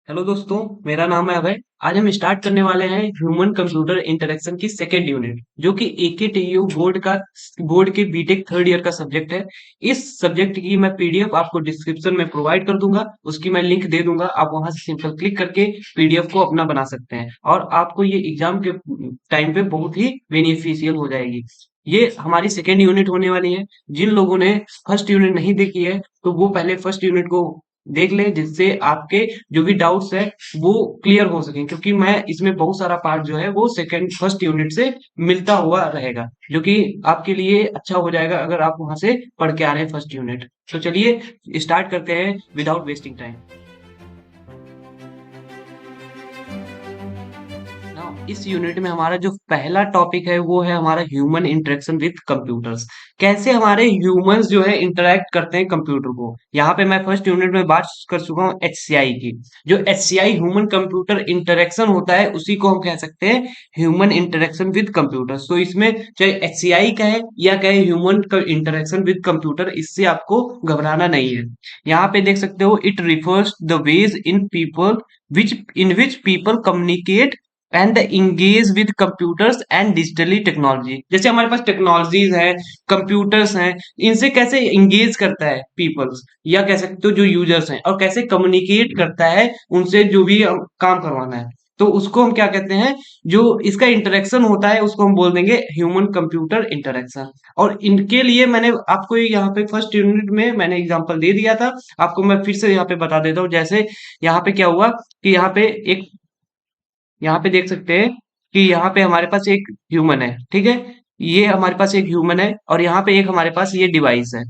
Hello दोस्तों, मेरा नाम है अभय। आज हम स्टार्ट करने वाले हैं ह्यूमन कंप्यूटर इंटरेक्शन की सेकेंड यूनिट, जो कि एकेटीयू बोर्ड के बीटेक थर्ड ईयर का सब्जेक्ट है। इस सब्जेक्ट की मैं पीडीएफ आपको डिस्क्रिप्शन में प्रोवाइड कर दूंगा, उसकी मैं लिंक दे दूंगा। आप वहां से सिंपल क्लिक करके पीडीएफ को अपना बना सकते हैं और आपको ये एग्जाम के टाइम पे बहुत ही बेनिफिशियल हो जाएगी। ये हमारी सेकेंड यूनिट होने वाली है। जिन लोगों ने फर्स्ट यूनिट नहीं देखी है तो वो पहले फर्स्ट यूनिट को देख ले, जिससे आपके जो भी डाउट्स है वो क्लियर हो सके, क्योंकि मैं इसमें बहुत सारा पार्ट जो है वो सेकंड फर्स्ट यूनिट से मिलता हुआ रहेगा, जो कि आपके लिए अच्छा हो जाएगा अगर आप वहां से पढ़ के आ रहे हैं फर्स्ट यूनिट। तो चलिए स्टार्ट करते हैं विदाउट वेस्टिंग टाइम। नाउ इस यूनिट में हमारा जो पहला टॉपिक है वो है हमारा ह्यूमन इंटरेक्शन विद कंप्यूटर्स। कैसे हमारे ह्यूमंस जो है इंटरेक्ट करते हैं कंप्यूटर को। यहाँ पे मैं फर्स्ट यूनिट में बात कर चुका हूँ एचसीआई की। जो एचसीआई ह्यूमन कंप्यूटर इंटरेक्शन होता है उसी को हम कह सकते हैं ह्यूमन इंटरेक्शन विद कंप्यूटर्स। तो इसमें चाहे एचसीआई कहे या कहे ह्यूमन इंटरेक्शन विद कंप्यूटर, इससे आपको घबराना नहीं है। यहाँ पे देख सकते हो, it refers the ways in people which people communicate and engage with computers and digitally technology. जैसे हमारे पास टेक्नोलॉजीज है, कंप्यूटर्स हैं, इनसे कैसे इंगेज करता है पीपल्स, या कह सकते हो जो यूजर्स हैं, और कैसे कम्युनिकेट करता है उनसे जो भी काम करवाना है। तो उसको हम क्या कहते हैं, जो इसका इंटरेक्शन होता है उसको हम बोल देंगे ह्यूमन कंप्यूटर इंटरेक्शन। और इनके लिए मैंने आपको यहाँ पे फर्स्ट यूनिट में मैंने एग्जांपल दे दिया था, आपको मैं फिर से यहाँ पे बता देता हूँ। जैसे यहाँ पे क्या हुआ कि यहाँ पे देख सकते हैं कि यहाँ पे हमारे पास एक ह्यूमन है, ठीक है। ये हमारे पास एक ह्यूमन है और यहाँ पे एक हमारे पास ये डिवाइस है,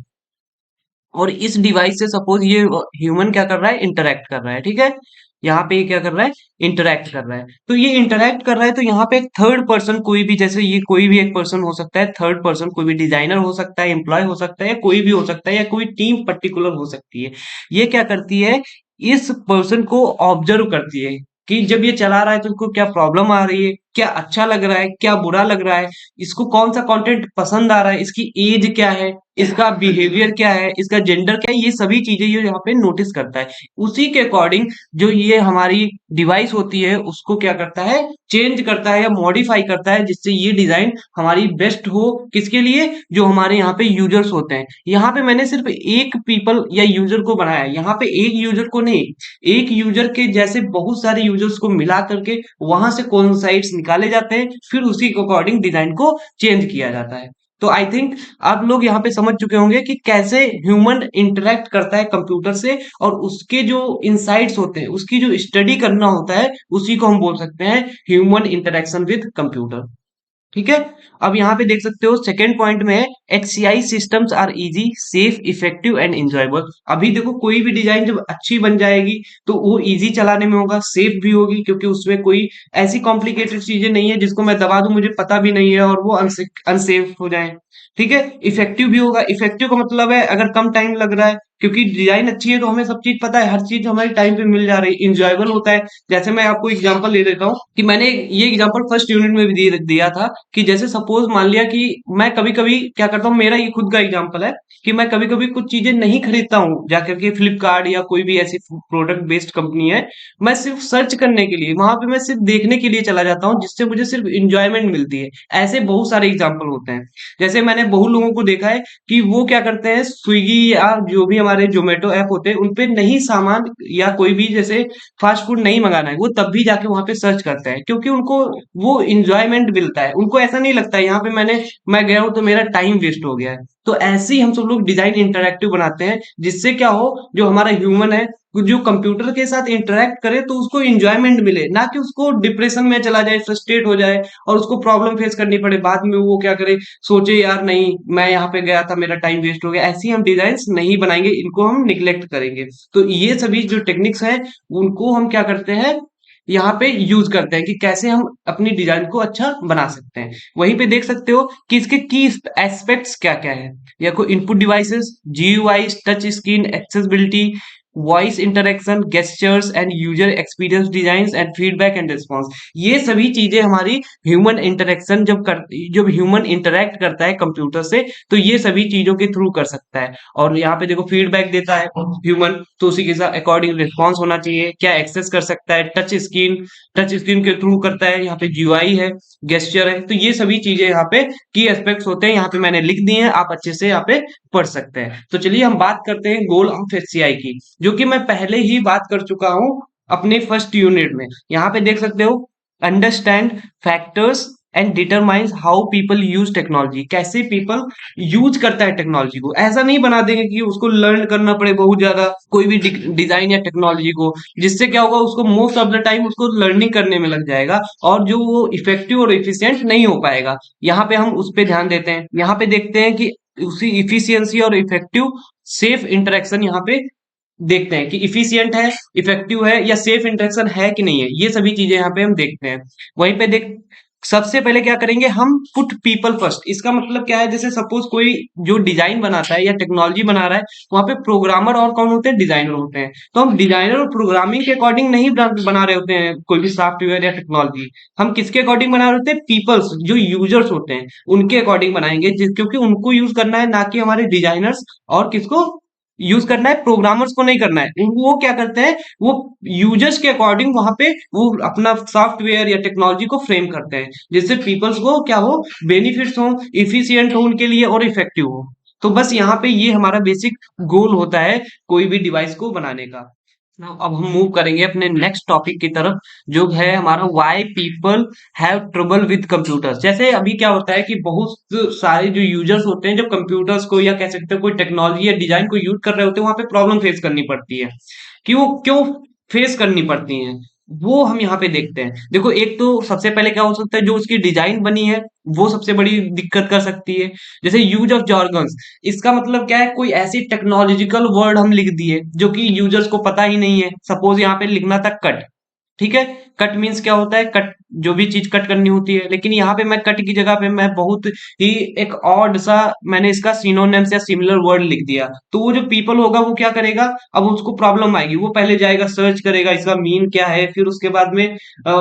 और इस डिवाइस से सपोज ये ह्यूमन क्या कर रहा है, इंटरेक्ट कर रहा है, ठीक है। यहाँ पे ये क्या कर रहा है, इंटरेक्ट कर रहा है। तो ये इंटरेक्ट कर रहा है तो यहाँ पे एक थर्ड पर्सन, कोई भी, जैसे ये कोई भी एक पर्सन हो सकता है, थर्ड पर्सन कोई भी डिजाइनर हो सकता है, एम्प्लॉय हो सकता है, या कोई भी हो सकता है, या कोई टीम पर्टिकुलर हो सकती है। ये क्या करती है, इस पर्सन को ऑब्जर्व करती है कि जब ये चला रहा है तो इसको क्या प्रॉब्लम आ रही है, क्या अच्छा लग रहा है, क्या बुरा लग रहा है, इसको कौन सा कंटेंट पसंद आ रहा है, इसकी एज क्या है, इसका बिहेवियर क्या है, इसका जेंडर क्या है, ये सभी चीजें ये यहाँ पे नोटिस करता है। उसी के अकॉर्डिंग जो ये हमारी डिवाइस होती है उसको क्या करता है, चेंज करता है या मॉडिफाई करता है, जिससे ये डिजाइन हमारी बेस्ट हो। किसके लिए, जो हमारे यहाँ पे यूजर्स होते हैं। यहाँ पे मैंने सिर्फ एक पीपल या यूजर को बनाया है, यहाँ पे एक यूजर को नहीं, एक यूजर के जैसे बहुत सारे यूजर्स को मिला करके वहां से कोइंसाइड्स निकाले जाते हैं, फिर उसी के अकॉर्डिंग डिजाइन को चेंज किया जाता है। तो आई थिंक आप लोग यहाँ पे समझ चुके होंगे कि कैसे ह्यूमन इंटरेक्ट करता है कंप्यूटर से, और उसके जो इंसाइट्स होते हैं उसकी जो स्टडी करना होता है उसी को हम बोल सकते हैं ह्यूमन इंटरेक्शन विद कंप्यूटर। ठीक है। अब यहाँ पे देख सकते हो सेकेंड पॉइंट में है HCI systems are easy safe effective and enjoyable. अभी देखो, कोई भी डिजाइन जब अच्छी बन जाएगी तो वो इजी चलाने में होगा, सेफ भी होगी, क्योंकि उसमें कोई ऐसी कॉम्प्लिकेटेड चीजें नहीं है जिसको मैं दबा दूं मुझे पता भी नहीं है और वो अनसेफ हो जाए। ठीक है। इफेक्टिव भी होगा। इफेक्टिव का मतलब है अगर कम टाइम लग रहा है, क्योंकि डिजाइन अच्छी है तो हमें सब चीज पता है, हर चीज हमारे टाइम पे मिल जा रही है। इंजॉयबल होता है, जैसे मैं आपको एग्जांपल दे देता हूँ कि मैंने ये एग्जांपल फर्स्ट यूनिट में भी दिया था कि जैसे सपोज मान लिया कि मैं कभी कभी क्या करता हूँ, मेरा ये खुद का एग्जांपल है कि मैं कभी कभी कुछ चीजें नहीं खरीदता हूँ जाकर के फ्लिपकार्ट या कोई भी ऐसी प्रोडक्ट बेस्ड कंपनी है। मैं सिर्फ सर्च करने के लिए वहां पे, मैं सिर्फ देखने के लिए चला जाता हूँ, जिससे मुझे सिर्फ इंजॉयमेंट मिलती है। ऐसे बहुत सारे एग्जाम्पल होते हैं। जैसे मैंने बहुत लोगों को देखा है कि वो क्या करते हैं, स्विगी या जो भी हमारे जोमेटो ऐप होते हैं उनपे नहीं सामान या कोई भी जैसे फास्ट फूड नहीं मंगाना है, वो तब भी जाके वहां पे सर्च करते हैं, क्योंकि उनको वो इंजॉयमेंट मिलता है। उनको ऐसा नहीं लगता है यहाँ पे मैं गया हूँ तो मेरा टाइम वेस्ट हो गया है। तो ऐसे ही हम सब लोग डिजाइन इंटरैक्टिव बनाते हैं, जिससे क्या हो, जो हमारा ह्यूमन है जो कंप्यूटर के साथ इंटरेक्ट करे तो उसको इंजॉयमेंट मिले, ना कि उसको डिप्रेशन में चला जाए, फ्रस्ट्रेट हो जाए और उसको प्रॉब्लम फेस करनी पड़े बाद में। वो क्या करे, सोचे यार नहीं मैं यहाँ पे गया था मेरा टाइम वेस्ट हो गया। ऐसी हम डिजाइन नहीं बनाएंगे, इनको हम निग्लेक्ट करेंगे। तो ये सभी जो टेक्निक्स हैं उनको हम क्या करते हैं, यहाँ पे यूज करते हैं कि कैसे हम अपनी डिजाइन को अच्छा बना सकते हैं। वहीं पे देख सकते हो कि इसके की एस्पेक्ट्स क्या क्या है, या कोई input devices, GUI, touch screen, accessibility, voice interaction, gestures and user experience design and feedback and response. ये सभी चीजें हमारी ह्यूमन इंटरेक्शन जब ह्यूमन इंटरेक्ट करता है कंप्यूटर से, तो ये सभी चीजों के थ्रू कर सकता है। और यहाँ पे देखो फीडबैक देता है ह्यूमन, तो उसी के साथ अकॉर्डिंग रिस्पॉन्स होना चाहिए। क्या एक्सेस कर सकता है, टच स्क्रीन के थ्रू करता है। यहाँ पे जीयूआई है, गेस्चर है, तो ये सभी चीजें यहाँ पे की एस्पेक्ट्स होते हैं। यहाँ पे मैंने लिख दिए हैं, आप अच्छे से यहाँ पे पढ़ सकते हैं। तो चलिए हम बात करते हैं गोल ऑफ एचसीआई की, जो कि मैं पहले ही बात कर चुका हूं अपने फर्स्ट यूनिट में। यहाँ पे देख सकते हो, understand factors and determines how people use technology. कैसे पीपल यूज करता है टेक्नोलॉजी को। ऐसा नहीं बना देंगे कि उसको लर्न करना पड़े बहुत ज्यादा कोई भी डिजाइन या टेक्नोलॉजी को, जिससे क्या होगा, उसको मोस्ट ऑफ द टाइम उसको लर्निंग करने में लग जाएगा और जो वो इफेक्टिव और इफिशियंट नहीं हो पाएगा। यहाँ पे हम उस पे ध्यान देते हैं। यहाँ पे देखते हैं कि उसी इफिशियंसी और इफेक्टिव सेफ इंटरेक्शन यहाँ पे देखते हैं कि इफिशियंट है, इफेक्टिव है या सेफ इंटरेक्शन है कि नहीं है। ये सभी चीजें यहाँ पे हम देखते हैं। वहीं पे देख सबसे पहले क्या करेंगे हम, पुट पीपल फर्स्ट। इसका मतलब क्या है, जैसे सपोज कोई जो डिजाइन बनाता है या टेक्नोलॉजी बना रहा है, वहां पे प्रोग्रामर और कौन होते हैं, डिजाइनर होते हैं। तो हम डिजाइनर और प्रोग्रामिंग के अकॉर्डिंग नहीं बना रहे होते हैं कोई भी सॉफ्टवेयर या टेक्नोलॉजी। हम किसके अकॉर्डिंग बना रहे होते हैं, पीपल्स, जो यूजर्स होते हैं उनके अकॉर्डिंग बनाएंगे, क्योंकि उनको यूज करना है, ना कि हमारे डिजाइनर्स और किसको यूज करना है, प्रोग्रामर्स को नहीं करना है। वो क्या करते हैं, वो यूजर्स के अकॉर्डिंग वहां पे वो अपना सॉफ्टवेयर या टेक्नोलॉजी को फ्रेम करते हैं, जिससे पीपल्स को क्या हो, बेनिफिट्स हो, इफिशियंट हो उनके लिए और इफेक्टिव हो। तो बस यहाँ पे ये हमारा बेसिक गोल होता है कोई भी डिवाइस को बनाने का। Now, अब हम मूव करेंगे अपने नेक्स्ट टॉपिक की तरफ, जो है हमारा why people have trouble with computers. जैसे अभी क्या होता है कि बहुत सारे जो यूजर्स होते हैं, जब कंप्यूटर्स को या कह सकते हैं कोई टेक्नोलॉजी या डिजाइन को यूज कर रहे होते हैं, वहां पे प्रॉब्लम फेस करनी पड़ती है। क्यों क्यों फेस करनी पड़ती हैं, वो हम यहाँ पे देखते हैं। देखो, एक तो सबसे पहले क्या हो सकता है, जो उसकी डिजाइन बनी है वो सबसे बड़ी दिक्कत कर सकती है। जैसे यूज ऑफ जॉर्गन्स, इसका मतलब क्या है, कोई ऐसी टेक्नोलॉजिकल वर्ड हम लिख दिए जो कि यूजर्स को पता ही नहीं है। सपोज यहाँ पे लिखना था कट, ठीक है। कट मीन्स क्या होता है, कट, जो भी चीज कट करनी होती है। लेकिन यहाँ पे मैं कट की जगह पे मैं बहुत ही एक ऑड सा मैंने इसका सिनोनिम्स या सिमिलर वर्ड लिख दिया, तो वो जो पीपल होगा वो क्या करेगा, अब उसको प्रॉब्लम आएगी। वो पहले जाएगा, सर्च करेगा इसका मीन क्या है, फिर उसके बाद में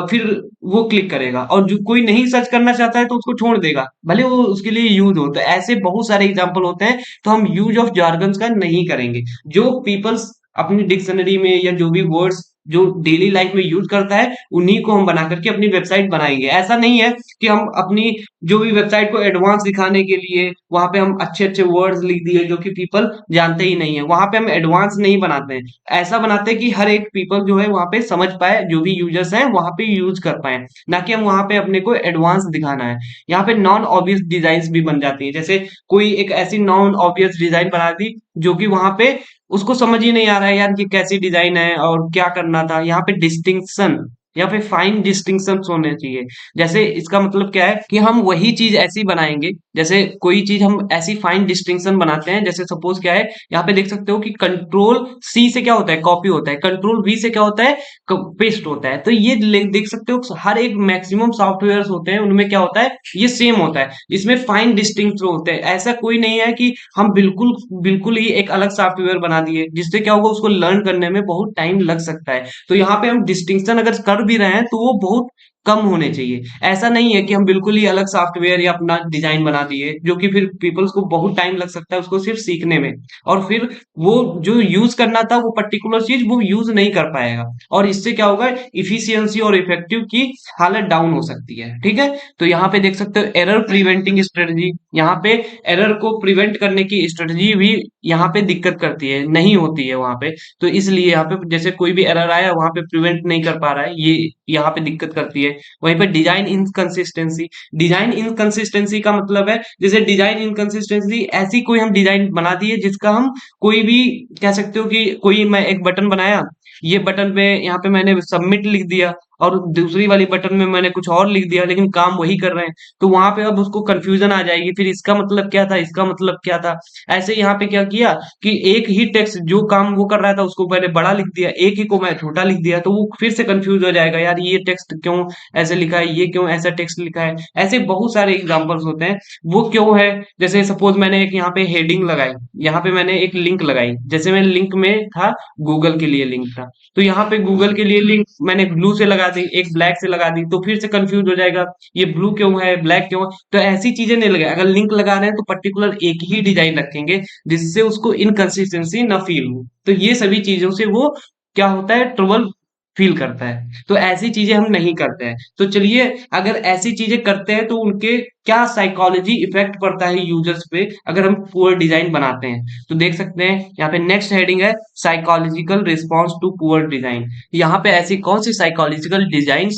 फिर वो क्लिक करेगा। और जो कोई नहीं सर्च करना चाहता है तो उसको छोड़ देगा, भले वो उसके लिए यूज हो। तो ऐसे बहुत सारे एग्जाम्पल होते हैं। तो हम यूज ऑफ जार्गन्स का नहीं करेंगे। जो पीपल्स अपनी डिक्शनरी में या जो भी वर्ड्स जो डेली लाइफ में यूज करता है, उन्हीं को हम बना करके अपनी वेबसाइट बनाएंगे। ऐसा नहीं है कि हम अपनी जो भी वेबसाइट को एडवांस दिखाने के लिए वहां पे हम अच्छे अच्छे वर्ड्स लिख दिए जो कि पीपल जानते ही नहीं है। वहां पे हम एडवांस नहीं बनाते हैं, ऐसा बनाते हैं कि हर एक पीपल जो है वहां पे समझ पाए, जो भी यूजर्स हैं वहां पे यूज कर पाए, ना कि हम वहां पे अपने को एडवांस दिखाना है। यहाँ पे नॉन ऑब्वियस डिजाइन भी बन जाती है। जैसे कोई एक ऐसी नॉन ऑब्वियस डिजाइन बना दी जो कि वहां पे उसको समझ ही नहीं आ रहा है यार, ये कैसी डिजाइन है और क्या करना था। यहाँ पे डिस्टिंक्शन या फिर फाइन डिस्टिंक्शन होने चाहिए। जैसे इसका मतलब क्या है कि हम वही चीज ऐसी बनाएंगे, जैसे कोई चीज हम ऐसी फाइन डिस्टिंक्शन बनाते हैं। जैसे सपोज क्या है, यहाँ पे देख सकते हो कि कंट्रोल सी से क्या होता है, कॉपी होता है। कंट्रोल वी से क्या होता है, पेस्ट होता है। तो ये देख सकते हो हर एक मैक्सिमम सॉफ्टवेयर होते हैं उनमें क्या होता है, ये सेम होता है। इसमें फाइन डिस्टिंक्शन होते हैं। ऐसा कोई नहीं है कि हम बिल्कुल बिल्कुल ही एक अलग सॉफ्टवेयर बना दिए, जिससे क्या होगा, उसको लर्न करने में बहुत टाइम लग सकता है। तो यहाँ पे हम डिस्टिंक्शन अगर कर भी रहे हैं तो वो बहुत कम होने चाहिए। ऐसा नहीं है कि हम बिल्कुल ही अलग सॉफ्टवेयर या अपना डिजाइन बना दिए, जो कि फिर पीपल्स को बहुत टाइम लग सकता है उसको सिर्फ सीखने में, और फिर वो जो यूज करना था वो पर्टिकुलर चीज वो यूज नहीं कर पाएगा। और इससे क्या होगा, इफिशियंसी और इफेक्टिव की हालत डाउन हो सकती है। ठीक है, तो यहाँ पे देख सकते हो एरर प्रिवेंटिंग स्ट्रेटजी। यहाँ पे एरर को प्रिवेंट करने की स्ट्रेटजी भी यहाँ पे दिक्कत करती है, नहीं होती है वहां पे। तो इसलिए यहाँ पे जैसे कोई भी एरर आया वहां पे प्रिवेंट नहीं कर पा रहा है, ये यहाँ पे दिक्कत करती है। वहीं पे डिजाइन इनकंसिस्टेंसी, डिजाइन इनकंसिस्टेंसी का मतलब है, जैसे डिजाइन इनकंसिस्टेंसी ऐसी कोई हम डिजाइन बना दिए जिसका हम कोई भी कह सकते हो कि कोई मैं एक बटन बनाया, ये बटन पे यहाँ पे मैंने सबमिट लिख दिया और दूसरी वाली बटन में मैंने कुछ और लिख दिया लेकिन काम वही कर रहे हैं, तो वहां पे अब उसको कंफ्यूजन आ जाएगी, फिर इसका मतलब क्या था, इसका मतलब क्या था। ऐसे यहाँ पे क्या किया कि एक ही टेक्स्ट जो काम वो कर रहा था उसको मैंने बड़ा लिख दिया, एक ही को मैं छोटा लिख दिया, तो वो फिर से कंफ्यूज हो जाएगा, यार ये टेक्स्ट क्यों ऐसे लिखा है, ये क्यों ऐसा टेक्स्ट लिखा है। ऐसे बहुत सारे एग्जांपल्स होते हैं, वो क्यों है। जैसे सपोज मैंने एक यहाँ पे हेडिंग लगाई, यहाँ पे मैंने एक लिंक लगाई, जैसे मैं लिंक में था गूगल के लिए लिंक था, तो यहाँ पे गूगल के लिए लिंक मैंने ब्लू से लगा दी, एक ब्लैक से लगा दी, तो फिर से कंफ्यूज हो जाएगा, ये ब्लू क्यों है, ब्लैक क्यों है। तो ऐसी चीजें नहीं लगे, अगर लिंक लगा रहे हैं तो पर्टिकुलर एक ही डिजाइन रखेंगे जिससे उसको इनकंसिस्टेंसी ना फील हो। तो ये सभी चीजों से वो क्या होता है, ट्रबल फील करता है। तो ऐसी चीजें हम नहीं करते हैं। तो चलिए, अगर ऐसी चीजें करते हैं तो उनके क्या साइकोलॉजी इफेक्ट पड़ता है यूजर्स पे अगर हम पुअर डिजाइन बनाते हैं। तो देख सकते हैं यहाँ पे नेक्स्ट हेडिंग है psychological response to poor design. यहाँ पे ऐसी कौन सी साइकोलॉजिकल डिजाइन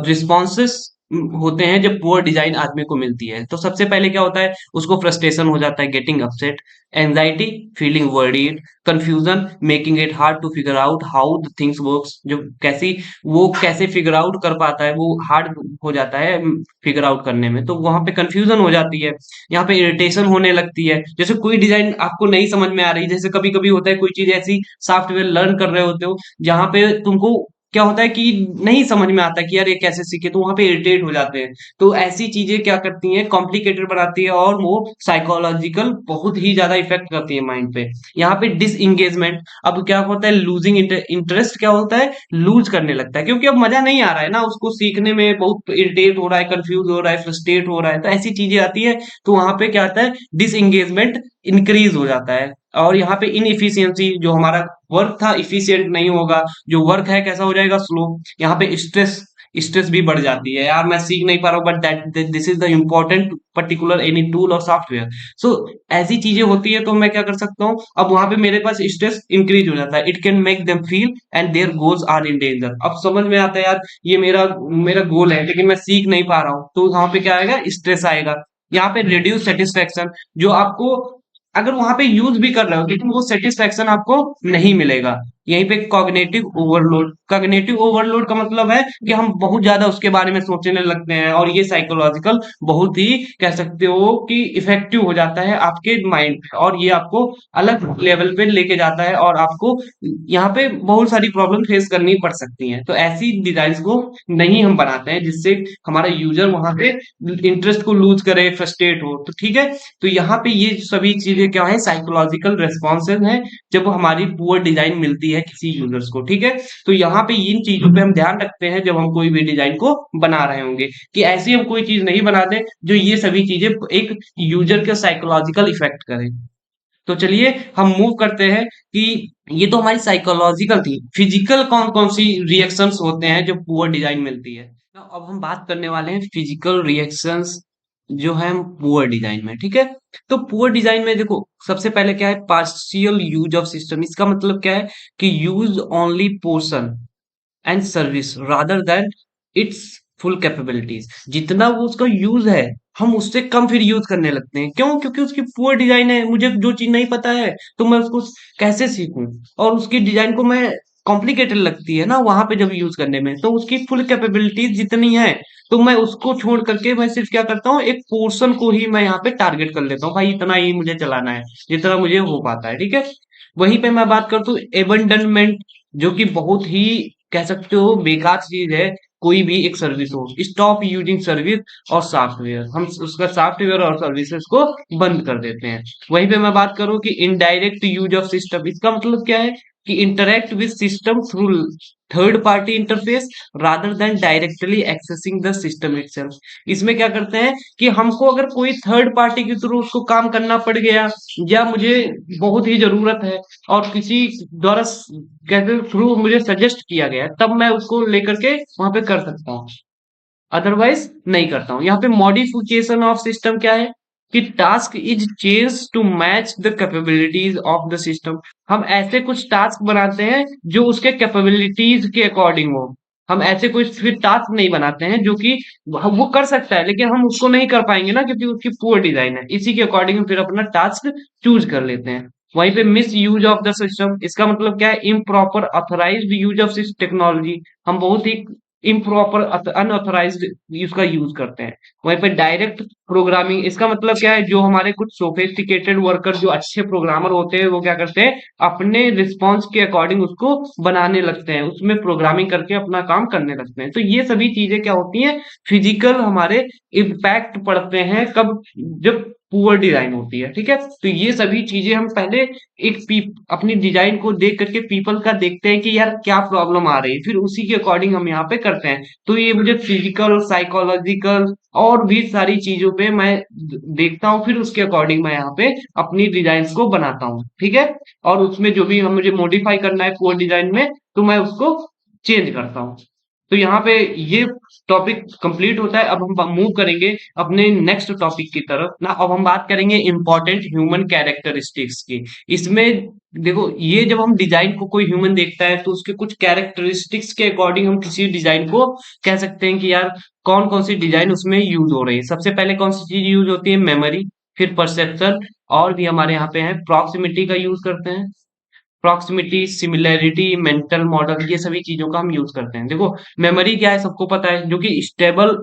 रिस्पॉन्सेस होते हैं जब पुअर डिजाइन आदमी को मिलती है। तो सबसे पहले क्या होता है, उसको फ्रस्ट्रेशन हो जाता है, getting upset, anxiety, feeling worried, confusion, making it hard to figure out how the things works, जो कैसी वो कैसे फिगर आउट कर पाता है, वो हार्ड हो जाता है फिगर आउट करने में, तो वहां पे कंफ्यूजन हो जाती है। यहाँ पे इरिटेशन होने लगती है, जैसे कोई डिजाइन आपको नहीं समझ में आ रही, जैसे कभी कभी होता है कोई चीज ऐसी सॉफ्टवेयर लर्न कर रहे होते हो जहाँ पे तुमको क्या होता है कि नहीं समझ में आता कि यार ये कैसे सीखे, तो वहां पे इरिटेट हो जाते हैं। तो ऐसी चीजें क्या करती हैं, कॉम्प्लिकेटेड बनाती है और वो साइकोलॉजिकल बहुत ही ज्यादा इफेक्ट करती है माइंड पे। यहाँ पे डिसएंगेजमेंट, अब क्या होता है, लूजिंग इंटरेस्ट, क्या होता है, लूज करने लगता है क्योंकि अब मजा नहीं आ रहा है ना उसको सीखने में, बहुत इरिटेट हो रहा है, कंफ्यूज हो रहा है, फ्रस्ट्रेट हो रहा है, तो ऐसी चीजें आती है। तो वहां पे क्या आता है, डिसएंगेजमेंट इंक्रीज हो जाता है। और यहाँ पे इनएफिशिएंसी, जो हमारा वर्क था इफिशिएंट नहीं होगा, जो वर्क है कैसा हो जाएगा, स्लो। यहाँ पे स्ट्रेस, स्ट्रेस भी बढ़ जाती है, यार मैं सीख नहीं पा रहा हूँ, but that this is the important particular any tool और सॉफ्टवेयर। सो ऐसी चीजें होती है, तो मैं क्या कर सकता हूँ, अब वहां पे मेरे पास स्ट्रेस इंक्रीज हो जाता है, it can make them feel and their goals are in danger. अब समझ में आता है यार ये मेरा मेरा गोल है लेकिन मैं सीख नहीं पा रहा हूँ, तो वहां पे क्या आएगा, स्ट्रेस आएगा। यहाँ पे रिड्यूस सेटिस्फेक्शन, जो आपको अगर वहां पे यूज भी कर रहे हो लेकिन वो सेटिस्फेक्शन आपको नहीं मिलेगा। यहीं पे कॉग्निटिव ओवरलोड, कॉग्निटिव ओवरलोड का मतलब है कि हम बहुत ज्यादा उसके बारे में सोचने लगते हैं, और ये साइकोलॉजिकल बहुत ही कह सकते हो कि इफेक्टिव हो जाता है आपके माइंड पे, और ये आपको अलग लेवल पे लेके जाता है, और आपको यहाँ पे बहुत सारी प्रॉब्लम फेस करनी पड़ सकती हैं। तो ऐसी डिजाइन को नहीं हम बनाते हैं जिससे हमारा यूजर वहां पे इंटरेस्ट को लूज करे, फ्रस्ट्रेट हो। तो ठीक है, तो यहाँ पे ये सभी चीजें क्या है, साइकोलॉजिकल रेस्पॉन्सेज हैं जब हमारी पुअर डिजाइन मिलती है किसी यूजर्स को। ठीक है, तो यहाँ पे इन चीजों पे हम ध्यान रखते हैं जब हम कोई भी डिजाइन को बना रहे होंगे, कि ऐसी हम कोई चीज नहीं बना दें जो ये सभी चीजें एक यूजर के साइकोलॉजिकल इफेक्ट करे। तो चलिए हम मूव करते हैं कि ये तो हमारी साइकोलॉजिकल थी, फिजिकल कौन कौन सी रिएक्शंस होते हैं जब पुअर डिजाइन मिलती है। तो अब हम बात करने वाले हैं फिजिकल रिएक्शंस जो है पुअर डिजाइन में। ठीक है, तो पुअर डिजाइन में देखो सबसे पहले क्या है, पार्शियल यूज ऑफ सिस्टम। इसका मतलब क्या है कि use only portion and service rather than it's full capabilities. जितना वो उसका यूज है हम उससे कम फिर यूज करने लगते हैं, क्यों, क्योंकि उसकी पुअर डिजाइन है, मुझे जो चीज नहीं पता है तो मैं उसको कैसे सीखूं, और उसकी डिजाइन को मैं कॉम्प्लिकेटेड लगती है ना वहां पे जब यूज करने में, तो उसकी फुल कैपेबिलिटीज जितनी है तो मैं उसको छोड़ करके मैं सिर्फ क्या करता हूँ, एक पोर्शन को ही मैं यहाँ पे टारगेट कर लेता हूँ, भाई इतना ही मुझे चलाना है जितना मुझे हो पाता है। ठीक है, वहीं पे मैं बात करता हूँ एबंडनमेंट, जो कि बहुत ही कह सकते हो बेकार चीज है। कोई भी एक सर्विस हो, स्टॉप यूजिंग सर्विस और सॉफ्टवेयर, हम उसका सॉफ्टवेयर और सर्विसेज को बंद कर देते हैं। वहीं पे मैं बात करूं कि इनडायरेक्ट यूज ऑफ सिस्टम, इसका मतलब क्या है कि interact with system through third party interface rather than directly accessing the system itself. इसमें क्या करते हैं कि हमको अगर कोई थर्ड पार्टी के थ्रू उसको काम करना पड़ गया, या मुझे बहुत ही जरूरत है और किसी द्वारा कहते थ्रू मुझे सजेस्ट किया गया, तब मैं उसको लेकर के वहां पे कर सकता हूँ, अदरवाइज नहीं करता हूँ। यहाँ पे मॉडिफिकेशन ऑफ सिस्टम क्या है कि task is change to match the capabilities of the system. हम ऐसे कुछ टास्क बनाते हैं जो उसके कैपेबिलिटीज के अकॉर्डिंग हो। हम ऐसे कोई फिर टास्क नहीं बनाते हैं जो कि वो कर सकता है लेकिन हम उसको नहीं कर पाएंगे ना, क्योंकि उसकी पुअर डिजाइन है, इसी के अकॉर्डिंग फिर अपना टास्क चूज कर लेते हैं। वहीं पे miss use of the system, इसका मतलब क्या है, improper authorised use of technology. हम बहुत ही इम्प्रॉपर अनऑथराइज्ड इसका यूज करते हैं। वहीं पे डायरेक्ट प्रोग्रामिंग, इसका मतलब क्या है, जो हमारे कुछ सोफिस्टिकेटेड वर्कर जो अच्छे प्रोग्रामर होते हैं वो क्या करते हैं, अपने रिस्पॉन्स के अकॉर्डिंग उसको बनाने लगते हैं, उसमें प्रोग्रामिंग करके अपना काम करने लगते हैं। तो ये सभी चीजें क्या होती हैं, फिजिकल हमारे इम्पैक्ट पड़ते हैं कब, जब पुअर डिजाइन होती है। ठीक है, तो ये सभी चीजें हम पहले अपनी डिजाइन को देख करके पीपल का देखते हैं कि यार क्या प्रॉब्लम आ रही है, फिर उसी के अकॉर्डिंग हम यहाँ पे करते हैं। तो ये मुझे फिजिकल, साइकोलॉजिकल और भी सारी चीजों पे मैं देखता हूँ, फिर उसके अकॉर्डिंग मैं यहाँ पे अपनी डिजाइन को बनाता हूँ। ठीक है, और उसमें जो भी हम मुझे मॉडिफाई करना है पुअर डिजाइन में, तो मैं उसको चेंज करता हूँ। तो यहाँ पे ये टॉपिक कंप्लीट होता है। अब हम मूव करेंगे अपने नेक्स्ट टॉपिक की तरफ ना। अब हम बात करेंगे इंपॉर्टेंट ह्यूमन कैरेक्टरिस्टिक्स की। इसमें देखो, ये जब हम डिजाइन को कोई ह्यूमन देखता है तो उसके कुछ कैरेक्टरिस्टिक्स के अकॉर्डिंग हम किसी डिजाइन को कह सकते हैं कि यार कौन कौन सी डिजाइन उसमें यूज हो रही है। सबसे पहले कौन सी चीज यूज होती है, मेमोरी, फिर परसेप्शन, और भी हमारे यहाँ पे है प्रॉक्सिमिटी का यूज करते हैं। प्रॉक्सिमिटी, सिमिलैरिटी, मेंटल मॉडल, ये सभी चीजों का हम यूज करते हैं। देखो, मेमोरी क्या है सबको पता है, जो कि स्टेबल,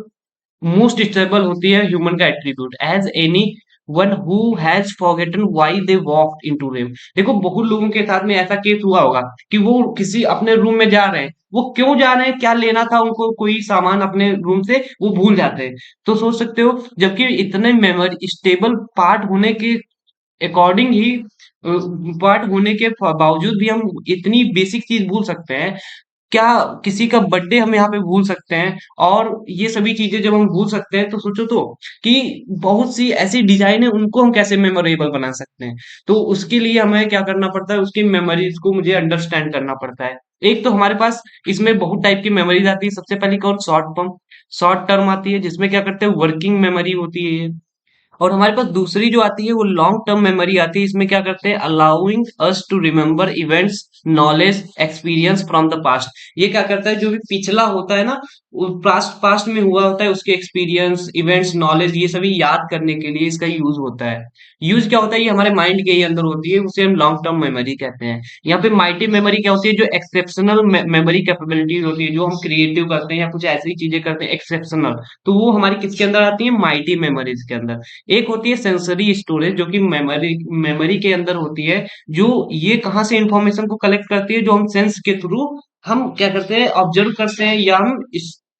मोस्ट स्टेबल होती है ह्यूमन का attribute, as anyone who has forgotten why they walked into room. देखो, बहुत लोगों के साथ में ऐसा केस हुआ होगा कि वो किसी अपने रूम में जा रहे हैं, वो क्यों जा रहे हैं, क्या लेना था उनको, कोई सामान अपने रूम से, वो भूल जाते हैं। तो सोच सकते हो, जबकि इतने मेमोरी स्टेबल पार्ट होने के अकॉर्डिंग ही, पार्ट होने के बावजूद भी हम इतनी बेसिक चीज भूल सकते हैं। क्या किसी का बर्थडे हम यहाँ पे भूल सकते हैं? और ये सभी चीजें जब हम भूल सकते हैं तो सोचो तो कि बहुत सी ऐसी डिजाइन है, उनको हम कैसे मेमोरेबल बना सकते हैं। तो उसके लिए हमें क्या करना पड़ता है, उसकी मेमोरीज को मुझे अंडरस्टैंड करना पड़ता है। एक तो हमारे पास इसमें बहुत टाइप की मेमोरीज आती है। सबसे पहली कौन, शॉर्ट टर्म आती है, जिसमें क्या करते हैं, वर्किंग मेमोरी होती है ये। और हमारे पास दूसरी जो आती है वो लॉन्ग टर्म मेमोरी आती है। इसमें क्या करते हैं, allowing us to remember events, knowledge, experience from the past. ये क्या करता है, जो भी पिछला होता है ना, पास्ट पास्ट में हुआ होता है, उसके एक्सपीरियंस, इवेंट्स, नॉलेज, ये सभी याद करने के लिए इसका यूज होता है। यूज क्या होता है, ये हमारे माइंड के ही अंदर होती है, उसे हम लॉन्ग टर्म मेमोरी कहते हैं। यहाँ पे माइटी मेमोरी क्या होती है, जो एक्सेप्शनल मेमोरी कैपेबिलिटीज होती है, जो हम क्रिएटिव करते हैं या कुछ ऐसी चीजें करते हैं एक्सेप्शनल, तो वो हमारी किसके अंदर आती है, माइटी मेमोरीज के अंदर। एक होती है सेंसरी स्टोरेज, जो कि मेमोरी मेमोरी के अंदर होती है, जो ये कहाँ से इंफॉर्मेशन को कलेक्ट करती है, जो हम सेंस के थ्रू हम क्या करते हैं, ऑब्जर्व करते हैं, या हम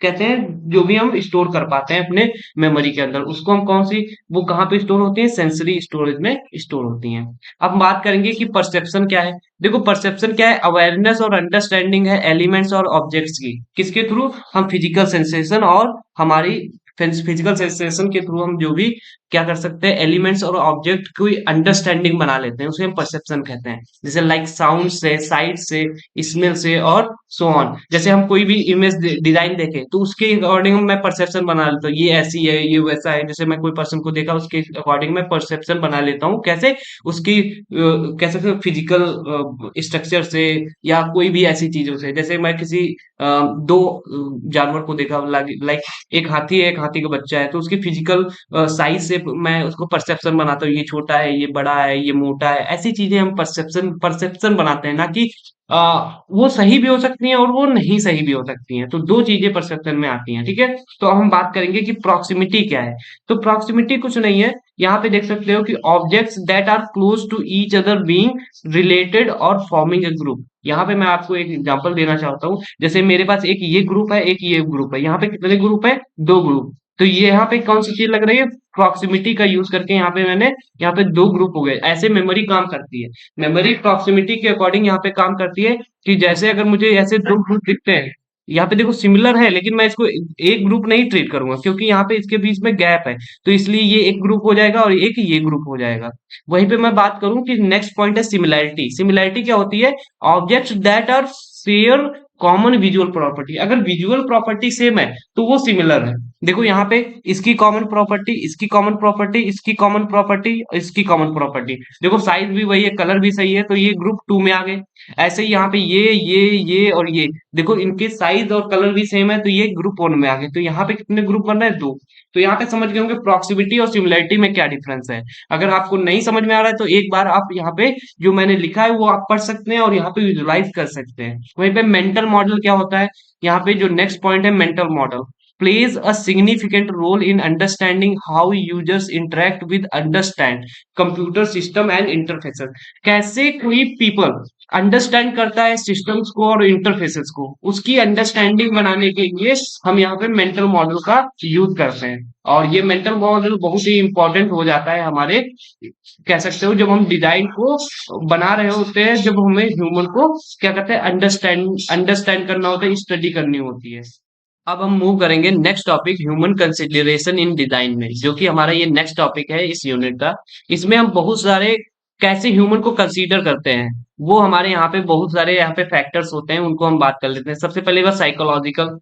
कहते हैं जो भी हम स्टोर कर पाते हैं अपने मेमोरी के अंदर, उसको हम कौन सी, वो कहाँ पे स्टोर होती है, सेंसरी स्टोरेज में स्टोर होती हैं। अब हम बात करेंगे कि परसेप्शन क्या है। देखो, परसेप्शन क्या है, अवेयरनेस और अंडरस्टैंडिंग है एलिमेंट्स और ऑब्जेक्ट्स की, किसके थ्रू, हम फिजिकल सेंसेशन और हमारी फिजिकल सेंसेशन के थ्रू हम जो भी क्या कर सकते हैं, एलिमेंट्स और ऑब्जेक्ट की अंडरस्टैंडिंग बना लेते हैं, उसे हम परसेप्शन कहते हैं। जैसे लाइक साउंड से, साइट से, स्मेल से और सो ऑन। जैसे हम कोई भी इमेज डिजाइन देखें तो उसके अकॉर्डिंग मैं परसेप्शन बना लेता हूँ, ये ऐसी है, ये वैसा है। जैसे मैं कोई पर्सन को देखा, उसके अकॉर्डिंग मैं परसेप्शन बना लेता हूँ। कैसे, उसकी कह सकते हो फिजिकल स्ट्रक्चर से, या कोई भी ऐसी चीजों से। जैसे मैं किसी दो जानवर को देखा, लाइक एक हाथी है, एक हाथी का बच्चा है, तो उसकी फिजिकल साइज से मैं उसको परसेप्शन बनाता हूँ, ये छोटा है, ये बड़ा है, ये मोटा है। ऐसी चीजें हम परसेप्शन परसेप्शन बनाते हैं ना, कि वो सही भी हो सकती हैं और वो नहीं सही भी हो सकती हैं। तो दो चीजें परसेप्शन में आती हैं। ठीक है, तो अब हम बात करेंगे कि प्रॉक्सिमिटी क्या है। तो प्रॉक्सिमिटी कुछ नहीं है, यहाँ पे देख सकते हो कि objects that are close to each other being related और फॉर्मिंग ए ग्रुप। यहाँ पे मैं आपको एक एग्जांपल देना चाहता हूँ। जैसे मेरे पास एक ये ग्रुप है, एक ये ग्रुप है, यहाँ पे कितने ग्रुप है, दो ग्रुप। तो ये यहाँ पे कौन सी चीज लग रही है, प्रॉक्सिमिटी का यूज करके यहाँ पे मैंने, यहाँ पे दो ग्रुप हो गए। ऐसे मेमोरी काम करती है, मेमोरी प्रॉक्सिमिटी के अकॉर्डिंग यहाँ पे काम करती है। कि जैसे अगर मुझे ऐसे दो ग्रुप दिखते हैं, यहाँ पे देखो सिमिलर है, लेकिन मैं इसको एक ग्रुप नहीं ट्रीट करूंगा, क्योंकि यहाँ पे इसके बीच में गैप है। तो इसलिए ये एक ग्रुप हो जाएगा और एक ये ग्रुप हो जाएगा। वहीं पे मैं बात करूं कि नेक्स्ट पॉइंट है सिमिलैरिटी। सिमिलैरिटी क्या होती है, objects that are share common visual property. अगर विजुअल प्रॉपर्टी सेम है तो वो सिमिलर है। देखो यहाँ पे इसकी कॉमन प्रॉपर्टी, इसकी कॉमन प्रॉपर्टी, इसकी कॉमन प्रॉपर्टी, इसकी कॉमन प्रॉपर्टी। देखो साइज भी वही है, कलर भी सही है, तो ये ग्रुप टू में आ गए। ऐसे ही यहाँ पे ये और ये, देखो इनके साइज और कलर भी सेम है, तो ये ग्रुप वन में आ गए। तो यहाँ पे कितने ग्रुप बन रहे हैं? दो। तो यहाँ पे समझ गए होंगे प्रॉक्सिमिटी और सिमिलरिटी में क्या डिफरेंस है। अगर आपको नहीं समझ में आ रहा है तो एक बार आप यहाँ पे जो मैंने लिखा है वो आप पढ़ सकते हैं और यहाँ पे विजुलाइज कर सकते हैं। वहीं पे मेंटल मॉडल क्या होता है, यहाँ पे जो नेक्स्ट पॉइंट है, mental model plays a significant role in understanding how users interact with understand computer system and interfaces। कैसे कोई people अंडरस्टैंड करता है सिस्टम्स को और इंटरफेसेस को, उसकी अंडरस्टैंडिंग बनाने के लिए हम यहाँ पे मेंटल मॉडल का यूज करते हैं। और ये मेंटल मॉडल बहुत ही इंपॉर्टेंट हो जाता है हमारे, कह सकते हो, जब हम डिजाइन को बना रहे होते हैं, जब हमें ह्यूमन को क्या कहते हैं, अंडरस्टैंड अंडरस्टैंड करना होता है, स्टडी करनी होती है। अब हम मूव करेंगे next topic, human consideration in design में, जो कि हमारा ये नेक्स्ट टॉपिक है इस यूनिट का। इसमें हम बहुत सारे कैसे ह्यूमन को कंसीडर करते हैं, वो हमारे यहाँ पे बहुत सारे यहाँ पे फैक्टर्स होते हैं, उनको हम बात कर लेते हैं। सबसे पहले बस साइकोलॉजिकल,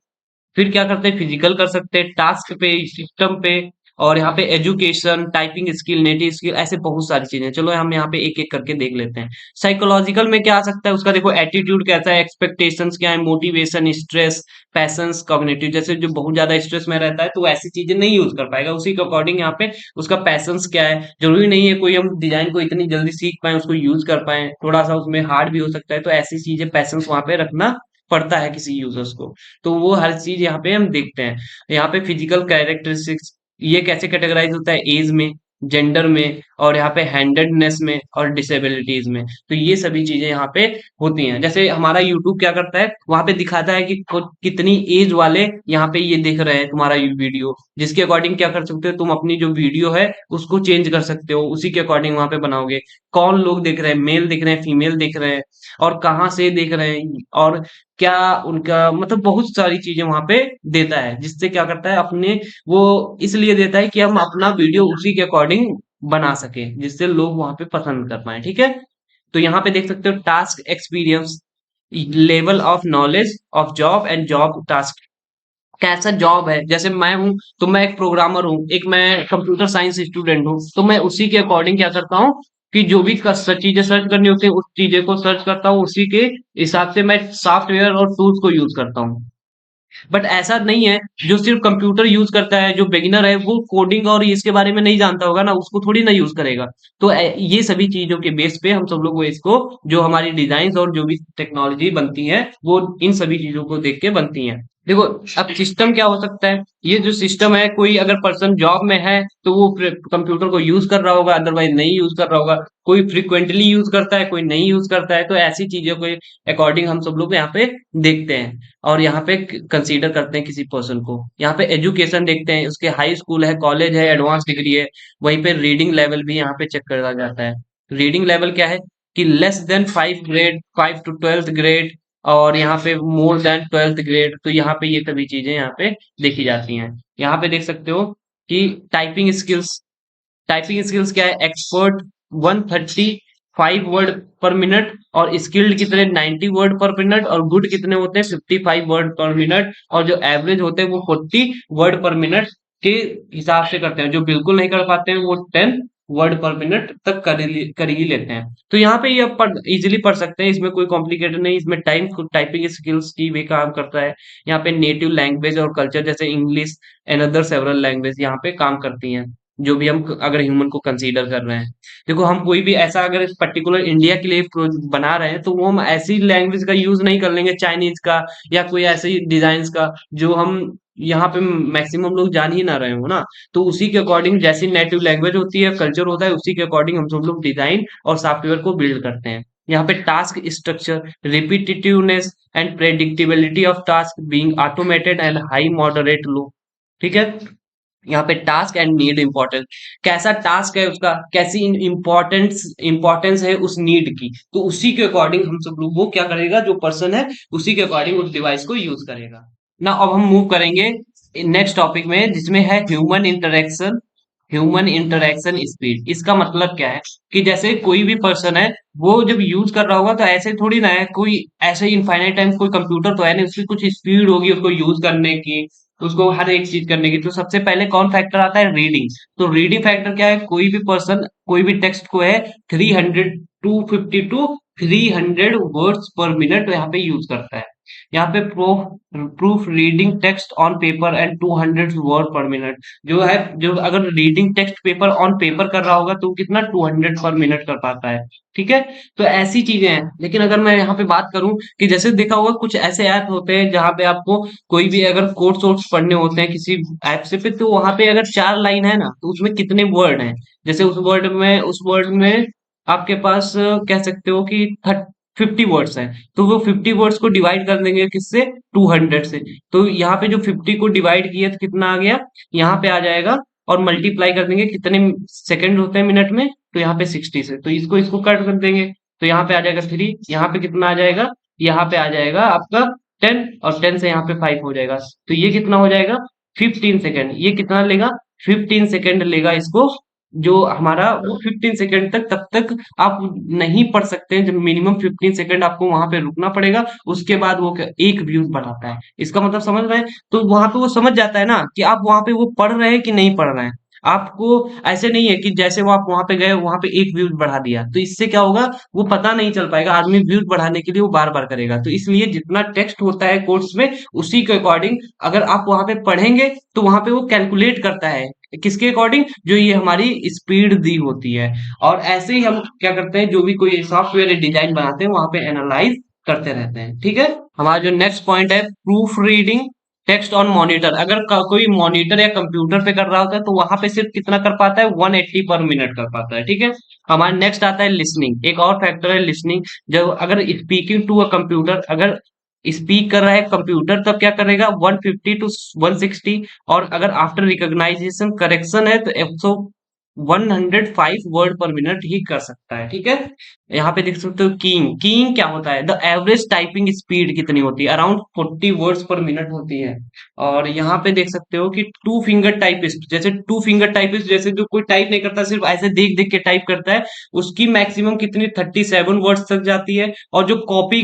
फिर क्या करते हैं, फिजिकल कर सकते हैं, टास्क पे, सिस्टम पे, और यहाँ पे education, typing skill, native skill, ऐसे बहुत सारी चीजें। चलो हम यहाँ पे एक एक करके देख लेते हैं। साइकोलॉजिकल में क्या आ सकता है उसका, देखो एटीट्यूड कैसा है, एक्सपेक्टेशंस क्या है, मोटिवेशन, स्ट्रेस, पैशंस, कॉग्निटिव। जैसे जो बहुत ज्यादा स्ट्रेस में रहता है तो ऐसी चीजें नहीं यूज कर पाएगा, उसी के अकॉर्डिंग यहाँ पे उसका पैशंस क्या है। जरूरी नहीं है कोई हम डिजाइन को इतनी जल्दी सीख पाए, उसको यूज कर पाए, थोड़ा सा उसमें हार्ड भी हो सकता है, तो ऐसी चीजें पैशंस वहां पे रखना पड़ता है किसी यूजर्स को। तो वो हर चीज यहाँ पे हम देखते हैं। यहाँ पे फिजिकल कैरेक्टरिस्टिक्स, ये कैसे कैटेगराइज होता है, एज में, जेंडर में, और यहाँ पे हैंडेडनेस में, और डिसेबिलिटीज में। तो ये सभी चीजें यहाँ पे होती हैं। जैसे हमारा यूट्यूब क्या करता है, वहां पे दिखाता है कि कितनी एज वाले यहाँ पे ये देख रहे हैं तुम्हारा वीडियो, जिसके अकॉर्डिंग क्या कर सकते हो तुम, अपनी जो वीडियो है उसको चेंज कर सकते हो, उसी के अकॉर्डिंग वहां पे बनाओगे। कौन लोग देख रहे हैं, मेल देख रहे हैं, फीमेल देख रहे हैं, और कहाँ से देख रहे हैं, और क्या उनका मतलब, बहुत सारी चीजें वहां पे देता है, जिससे क्या करता है अपने, वो इसलिए देता है कि हम अपना वीडियो उसी के अकॉर्डिंग बना सके, जिससे लोग वहां पे पसंद कर पाए। ठीक है, तो यहाँ पे देख सकते हो task experience, level of knowledge of job and job task, कैसा जॉब है। जैसे मैं हूँ तो मैं एक प्रोग्रामर हूँ, एक मैं कंप्यूटर साइंस स्टूडेंट हूँ, तो मैं उसी के अकॉर्डिंग क्या करता हूँ कि जो भी चीजें सर्च करनी होती है उस चीजें को सर्च करता हूँ, उसी के हिसाब से मैं सॉफ्टवेयर और टूल्स को यूज करता हूँ। बट ऐसा नहीं है जो सिर्फ कंप्यूटर यूज करता है, जो बिगिनर है वो कोडिंग और इसके बारे में नहीं जानता होगा ना, उसको थोड़ी ना यूज करेगा। तो ये सभी चीजों के बेस पे हम सब लोग वो इसको, जो हमारी डिजाइन और जो भी टेक्नोलॉजी बनती है वो इन सभी चीजों को देख के बनती है। देखो अब सिस्टम क्या हो सकता है, ये जो सिस्टम है, कोई अगर पर्सन जॉब में है तो वो कंप्यूटर को यूज कर रहा होगा, अदरवाइज नहीं यूज कर रहा होगा। कोई फ्रिक्वेंटली यूज करता है, कोई नहीं यूज करता है, तो ऐसी चीजों के अकॉर्डिंग हम सब लोग यहाँ पे देखते हैं और यहाँ पे कंसीडर करते हैं किसी पर्सन को। यहाँ पे एजुकेशन देखते हैं, उसके हाई स्कूल है, कॉलेज है, एडवांस डिग्री है। वहीं पे रीडिंग लेवल भी यहाँ पे चेक करा जाता है। रीडिंग लेवल क्या है कि less than 5 grade, 5 to 12th grade, और यहाँ पे मोर देन 12th ग्रेड। तो यहाँ पे ये सभी चीजें यहाँ पे देखी जाती हैं। यहाँ पे देख सकते हो कि टाइपिंग स्किल्स, टाइपिंग स्किल्स क्या है, एक्सपर्ट 135 वर्ड पर मिनट, और स्किल्ड कितने, 90 वर्ड पर मिनट, और गुड कितने होते हैं, 55 वर्ड पर मिनट, और जो एवरेज होते हैं वो 40 वर्ड पर मिनट के हिसाब से करते हैं। जो बिल्कुल नहीं कर पाते हैं वो 10 वर्ड पर मिनट तक कर ही लेते हैं। तो यहाँ पे ये पढ़ इजिली पढ़ सकते हैं, इसमें कोई कॉम्प्लिकेटेड नहीं। इसमें टाइपिंग स्किल्स की भी काम करता है। यहाँ पे नेटिव लैंग्वेज और कल्चर, जैसे English and other several language यहाँ पे काम करती हैं, जो भी हम अगर ह्यूमन को कंसीडर कर रहे हैं। देखो हम कोई भी ऐसा अगर पर्टिकुलर इंडिया के लिए बना रहे हैं तो वो हम ऐसी लैंग्वेज का यूज नहीं कर लेंगे, चाइनीज का या कोई ऐसे डिजाइन का जो हम यहाँ पे मैक्सिमम लोग जान ही ना रहे हो ना। तो उसी के अकॉर्डिंग जैसी नेटिव लैंग्वेज होती है, कल्चर होता है, उसी के अकॉर्डिंग हम सब लोग डिजाइन और सॉफ्टवेयर को बिल्ड करते हैं। यहाँ पे task structure, repetitiveness and predictability of task being automated and high moderate low. ठीक है, यहाँ पे टास्क एंड नीड इम्पोर्टेंस, कैसा टास्क है उसका, कैसी इम्पोर्टेंस इम्पोर्टेंस है उस नीड की, तो उसी के अकॉर्डिंग हम सब लोग, वो क्या करेगा, जो पर्सन है उसी के अकॉर्डिंग उस डिवाइस को यूज करेगा ना। अब हम मूव करेंगे नेक्स्ट टॉपिक में, जिसमें है human interaction, human interaction speed. इसका मतलब क्या है कि जैसे कोई भी पर्सन है, वो जब यूज कर रहा होगा तो ऐसे थोड़ी ना है, कोई ऐसे इनफाइनाइट टाइम कोई कंप्यूटर तो है नहीं, उसकी कुछ स्पीड होगी उसको यूज करने की। उसको हर एक चीज करने की। तो सबसे पहले कौन फैक्टर आता है? रीडिंग। तो रीडिंग फैक्टर क्या है? कोई भी पर्सन कोई भी टेक्स्ट को है 300 250 to 300 वर्ड्स पर मिनट यहाँ पे यूज करता है। यहाँ पे proof proof reading text on paper and 200 word पर मिनट जो है, जो अगर reading text paper on paper कर रहा होगा तो वो कितना 200 पर मिनट कर पाता है। ठीक है। तो ऐसी चीजें हैं। लेकिन अगर मैं यहाँ पे बात करूं कि जैसे देखा होगा कुछ ऐसे ऐप होते हैं जहां पे आपको कोई भी अगर कोर्स वोर्स पढ़ने होते हैं किसी ऐप से पे, तो वहां पे अगर 4 लाइन है ना तो उसमें कितने वर्ड हैं? जैसे उस वर्ड में आपके पास कह सकते हो कि 50 वर्ड्स हैं, तो वो 50 वर्ड्स को डिवाइड कर देंगे किससे? 200 से। तो यहाँ पे जो 50 को डिवाइड किया तो कितना आ गया? यहाँ पे आ जाएगा। और मल्टीप्लाई कर देंगे कितने सेकंड होते हैं मिनट में, तो यहाँ पे 60 से, तो इसको इसको कट कर देंगे। तो यहाँ पे आ जाएगा 3, यहाँ पे कितना आ जाएगा? यहाँ पे आ जाएगा आपका 10, और 10 से यहाँ पे 5 हो जाएगा। तो ये कितना हो जाएगा? 15 सेकेंड। ये कितना लेगा? 15 सेकेंड लेगा इसको। जो हमारा वो 15 सेकेंड तक, तब तक आप नहीं पढ़ सकते हैं, जब मिनिमम 15 सेकेंड आपको वहां पे रुकना पड़ेगा। उसके बाद वो एक व्यूज बढ़ाता है। इसका मतलब समझ रहे हैं? तो वहां पे वो समझ जाता है ना कि आप वहां पे वो पढ़ रहे हैं कि नहीं पढ़ रहे हैं। आपको ऐसे नहीं है कि जैसे वो आप वहां पे गए वहां पे एक व्यूज बढ़ा दिया, तो इससे क्या होगा? वो पता नहीं चल पाएगा। आदमी व्यूज बढ़ाने के लिए वो बार बार करेगा। तो इसलिए जितना टेक्स्ट होता है कोर्स में, उसी के अकॉर्डिंग अगर आप वहां पे पढ़ेंगे तो वहां पे वो कैलकुलेट करता है। किसके अकॉर्डिंग? जो ये हमारी स्पीड दी होती है। और ऐसे ही हम क्या करते हैं, जो भी कोई सॉफ्टवेयर डिजाइन बनाते हैं वहां पे एनालाइज करते रहते हैं। ठीक है। हमारा जो नेक्स्ट पॉइंट है, proof reading text on monitor. अगर कोई मॉनिटर या कंप्यूटर पे कर रहा होता है तो वहां पे सिर्फ कितना कर पाता है? 180 पर मिनट कर पाता है। ठीक है। हमारा नेक्स्ट आता है लिसनिंग। एक और फैक्टर है लिसनिंग। जब अगर स्पीकिंग टू अ कंप्यूटर, अगर स्पीक कर रहा है कंप्यूटर, तब क्या करेगा? 150 to 160। और अगर आफ्टर रिकॉग्नाइजेशन करेक्शन है तो 105 वर्ड पर मिनट ही कर सकता है। ठीक है। यहाँ पे देख सकते हो कीइंग। कीइंग क्या होता है? द एवरेज टाइपिंग स्पीड कितनी होती है? अराउंड 40 वर्ड्स पर मिनट होती है। और यहाँ पे देख सकते हो कि टू फिंगर टाइपिस्ट जैसे जो कोई टाइप नहीं करता, सिर्फ ऐसे देख देख के टाइप करता है, उसकी मैक्सिमम कितनी 37 वर्ड्स तक जाती है। और जो कॉपी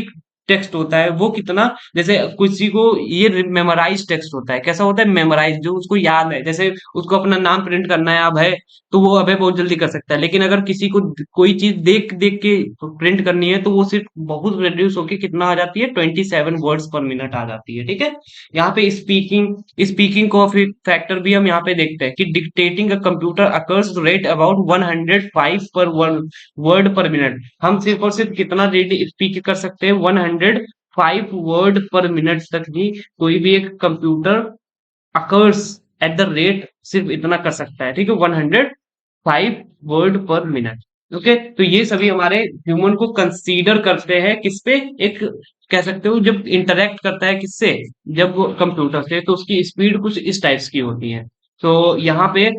टेक्स्ट होता है वो कितना? जैसे किसी को ये मेमोराइज टेक्स्ट होता है। कैसा होता है? मेमोराइज, जो उसको याद है। जैसे उसको अपना नाम प्रिंट करना है अभय, तो वो अभय बहुत जल्दी कर सकता है। लेकिन अगर किसी को कोई चीज देख देख के प्रिंट करनी है तो वो सिर्फ बहुत रिड्यूस होके कितना आ जाती है? 27 वर्ड्स पर मिनट आ जाती है। ठीक है। यहाँ पे स्पीकिंग स्पीकिंग को फैक्टर भी हम यहाँ पे देखते हैं कि dictating a computer occurs rate about 105 पर वर्ड पर मिनट। हम सिर्फ और सिर्फ कितना रेट स्पीक कर सकते हैं? 105 वर्ड पर मिनट तक ही कोई भी एक computer occurs at the rate सिर्फ इतना कर सकता है। ठीक है। 105 वर्ड पर मिनट। ओके। तो ये सभी हमारे ह्यूमन को कंसीडर करते हैं किस पे? एक कह सकते हो जब इंटरेक्ट करता है किससे? जब वो कंप्यूटर से, तो उसकी स्पीड कुछ इस टाइप्स की होती है। तो यहाँ पे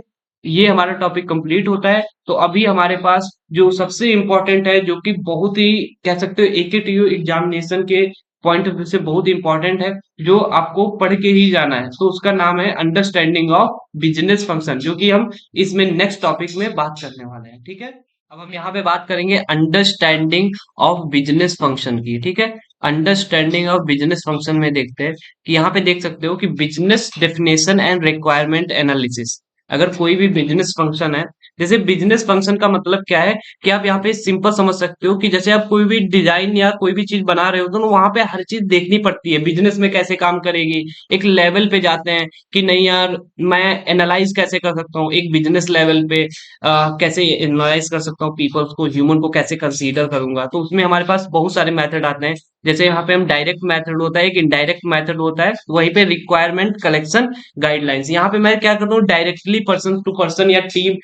ये हमारा टॉपिक कंप्लीट होता है। तो अभी हमारे पास जो सबसे इम्पोर्टेंट है, जो कि बहुत ही कह सकते हो एकेटीयू एग्जामिनेशन के पॉइंट ऑफ व्यू से बहुत इंपॉर्टेंट है, जो आपको पढ़ के ही जाना है, तो उसका नाम है अंडरस्टैंडिंग ऑफ बिजनेस फंक्शन, जो कि हम इसमें नेक्स्ट टॉपिक में बात करने वाले हैं। ठीक है। अब हम यहाँ पे बात करेंगे अंडरस्टैंडिंग ऑफ बिजनेस फंक्शन की। ठीक है। अंडरस्टैंडिंग ऑफ बिजनेस फंक्शन में देखते हैं कि यहाँ पे देख सकते हो कि business definition and requirement analysis. अगर कोई भी बिजनेस फंक्शन है, जैसे बिजनेस फंक्शन का मतलब क्या है कि आप यहाँ पे सिंपल समझ सकते हो कि जैसे आप कोई भी डिजाइन या कोई भी चीज बना रहे हो तो वहां पे हर चीज देखनी पड़ती है बिजनेस में कैसे काम करेगी। एक लेवल पे जाते हैं कि नहीं यार, मैं एनालाइज कैसे कर सकता हूँ एक बिजनेस लेवल पे, कैसे एनालाइज कर सकता हूँ पीपल्स को, ह्यूमन को कैसे कंसीडर करूंगा। तो उसमें हमारे पास बहुत सारे मेथड आते हैं। जैसे यहाँ पे हम डायरेक्ट मेथड होता है, एक इनडायरेक्ट मेथड होता है, वहीं पे रिक्वायरमेंट कलेक्शन गाइडलाइंस। यहाँ पे मैं क्या करता हूँ, डायरेक्टली पर्सन टू पर्सन या टीम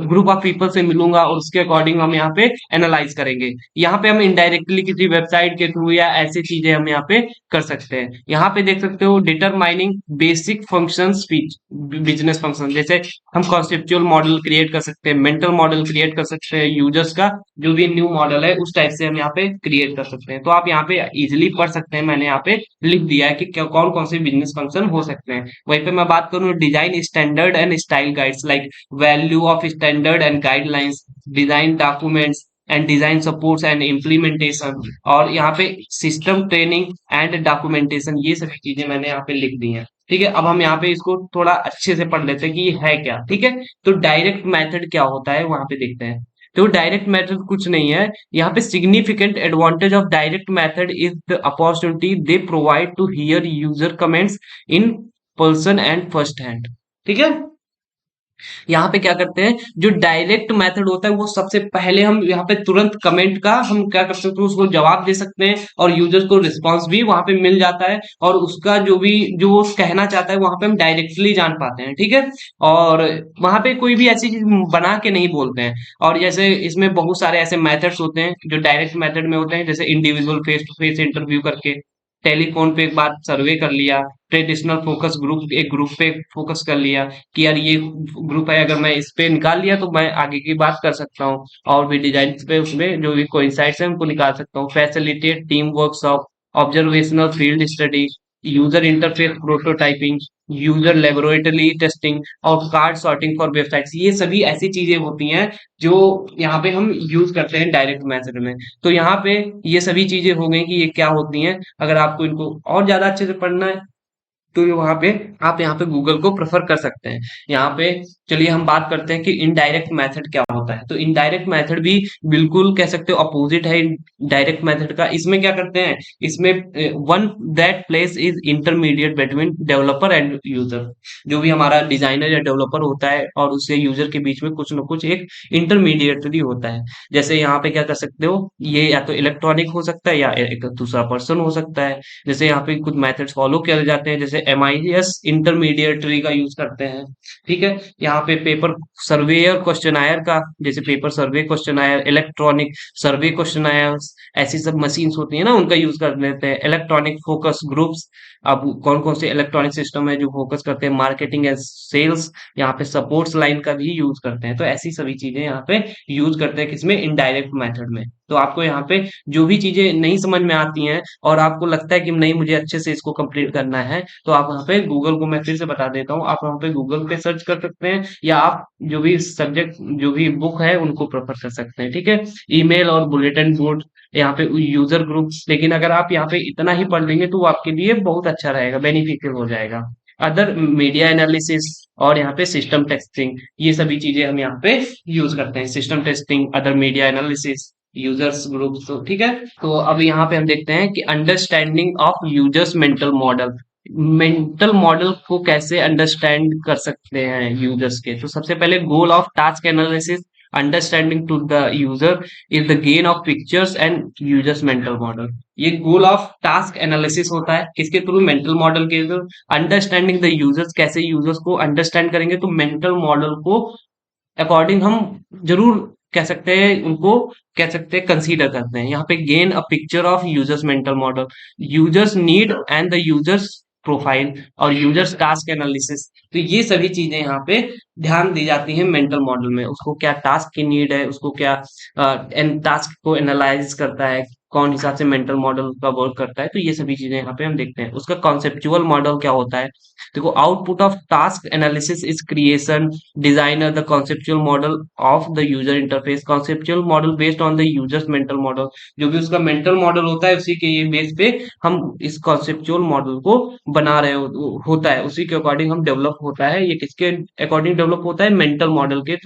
ग्रुप ऑफ पीपल से मिलूंगा और उसके अकॉर्डिंग हम यहाँ पे एनालाइज करेंगे। यहाँ पे हम इनडायरेक्टली किसी वेबसाइट के थ्रू या ऐसी चीजें हम यहाँ पे कर सकते हैं। यहाँ पे देख सकते हो determining basic function speech business function. जैसे हम कॉन्सेप्चुअल मॉडल क्रिएट कर सकते हैं, मेंटल मॉडल क्रिएट कर सकते हैं, यूजर्स का जो भी न्यू मॉडल है उस टाइप से हम यहाँ पे क्रिएट कर सकते हैं। तो आप यहाँ पे इजिली पढ़ सकते हैं। मैंने यहाँ पे लिख दिया है कि कौन कौन से बिजनेस फंक्शन हो सकते हैं। वहीं पे मैं बात करूँ design standard and style guides like value of standard and guidelines, design documents, and design supports and implementation, और यहाँ पे सिस्टम ट्रेनिंग एंड डॉक्यूमेंटेशन, ये सभी चीजें मैंने यहाँ पे लिख दी हैं। ठीक है, अब हम यहाँ पे इसको थोड़ा अच्छे से पढ़ लेते हैं कि ये है क्या। ठीक है, तो डायरेक्ट मेथड क्या होता है वहां पे देखते हैं। तो डायरेक्ट मेथड कुछ नहीं है, यहाँ पे significant advantage of direct method is the opportunity they provide to hear user comments in person and first hand. ठीक है, यहाँ पे क्या करते हैं, जो डायरेक्ट मेथड होता है वो सबसे पहले हम यहाँ पे तुरंत कमेंट का हम क्या कर सकते हैं, उसको जवाब दे सकते हैं और यूजर को रिस्पांस भी वहां पे मिल जाता है, और उसका जो भी जो वो कहना चाहता है वहां पे हम डायरेक्टली जान पाते हैं। ठीक है, और वहां पे कोई भी ऐसी चीज बना के नहीं बोलते हैं। और जैसे इसमें बहुत सारे ऐसे मेथड्स होते हैं जो डायरेक्ट मेथड में होते हैं, जैसे individual face to face interview करके, टेलीफोन पे एक बार सर्वे कर लिया, ट्रेडिशनल फोकस ग्रुप, एक ग्रुप पे फोकस कर लिया कि यार ये ग्रुप है, अगर मैं इस पे निकाल लिया तो मैं आगे की बात कर सकता हूँ, और भी डिजाइन पे उसमें जो भी कोइंसाइड्स हैं उनको निकाल सकता हूँ। Facilitate team workshop, observational field study, user interface prototyping, user laboratory testing, और कार्ड सॉर्टिंग फॉर वेबसाइट्स, ये सभी ऐसी चीजें होती हैं जो यहाँ पे हम यूज करते हैं डायरेक्ट मैसेज में। तो यहाँ पे ये सभी चीजें हो गई कि ये क्या होती हैं। अगर आपको इनको और ज्यादा अच्छे से पढ़ना है तो ये वहां पे आप यहाँ पे गूगल को प्रेफर कर सकते हैं। यहाँ पे चलिए हम बात करते हैं कि इनडायरेक्ट मेथड क्या होता है। तो इनडायरेक्ट मेथड भी बिल्कुल कह सकते हो अपोजिट है डायरेक्ट मेथड का। इसमें क्या करते हैं, इसमें one that place is intermediate between developer and user, जो भी हमारा डिजाइनर या डेवलपर होता है और उससे यूजर के बीच में कुछ ना कुछ एक इंटरमीडिएटरी होता है। जैसे यहाँ पे क्या कर सकते हो, ये या तो इलेक्ट्रॉनिक हो सकता है या एक दूसरा पर्सन हो सकता है। जैसे यहाँ पे कुछ मेथड्स फॉलो किए जाते हैं, जैसे MIS इंटरमीडिएटरी का यूज करते हैं। ठीक है, यहाँ पे पेपर सर्वेयर क्वेश्चनायर का, जैसे पेपर सर्वे क्वेश्चनायर, इलेक्ट्रॉनिक सर्वे क्वेश्चनायर, ऐसी सब मशीन्स होती है ना, उनका यूज कर लेते हैं। इलेक्ट्रॉनिक फोकस ग्रुप्स, अब कौन कौन से इलेक्ट्रॉनिक सिस्टम है जो फोकस करते हैं मार्केटिंग एंड सेल्स, यहाँ पे सपोर्ट्स लाइन का भी यूज करते हैं। तो ऐसी सभी चीजें यहाँ पे यूज करते हैं किसमें, इनडायरेक्ट मेथड में। तो आपको यहाँ पे जो भी चीजें नहीं समझ में आती हैं और आपको लगता है कि नहीं मुझे अच्छे से इसको कंप्लीट करना है, तो आप वहाँ पे गूगल को, मैं फिर से बता देता हूँ, आप वहाँ पे गूगल पे सर्च कर सकते हैं, या आप जो भी सब्जेक्ट जो भी बुक है उनको प्रेफर कर सकते हैं। ठीक है, ईमेल और बुलेटिन बोर्ड, यहाँ पे यूजर ग्रुप, लेकिन अगर आप यहाँ पे इतना ही पढ़ लेंगे तो वो आपके लिए बहुत अच्छा रहेगा, बेनिफिशियल हो जाएगा। अदर मीडिया एनालिसिस, और यहाँ पे सिस्टम टेस्टिंग, ये सभी चीजें हम यहाँ पे यूज करते हैं। System testing, other media analysis, users group. तो ठीक है, तो अब यहाँ पे हम देखते हैं कि understanding of users mental model, mental model को कैसे अंडरस्टैंड कर सकते हैं यूजर्स के। तो सबसे पहले goal of task analysis, understanding to the user is the gain of pictures and users mental model. ये गोल ऑफ टास्क एनालिसिस होता है किसके थ्रू, मेंटल मॉडल के थ्रू। अंडरस्टैंडिंग द यूजर्स, कैसे यूजर्स को अंडरस्टैंड करेंगे, तो मेंटल मॉडल को अकॉर्डिंग हम जरूर कह सकते हैं, उनको कह सकते हैं कंसीडर करते हैं। यहाँ पे gain a picture of users mental model, users need and the users profile, और यूजर्स टास्क एनालिसिस। तो ये सभी चीजें यहाँ पे ध्यान दी जाती हैं मेंटल मॉडल में। उसको क्या टास्क की नीड है, उसको क्या टास्क को एनालाइज करता है, कौन हिसाब से मेंटल मॉडल का वर्क करता है। तो ये सभी चीजें यहाँ पे हम देखते हैं। उसका कॉन्सेप्चुअल मॉडल क्या होता है, देखो output of task analysis is creation designer the conceptual model of the user interface, conceptual model based on the users mental model, जो भी उसका मेंटल मॉडल होता है उसी के ये बेस पे हम इस कॉन्सेप्चुअल मॉडल को बना रहे होता है, उसी के अकॉर्डिंग हम डेवलप होता है। ये किसके अकॉर्डिंग डेवलप होता है, मेंटल मॉडल के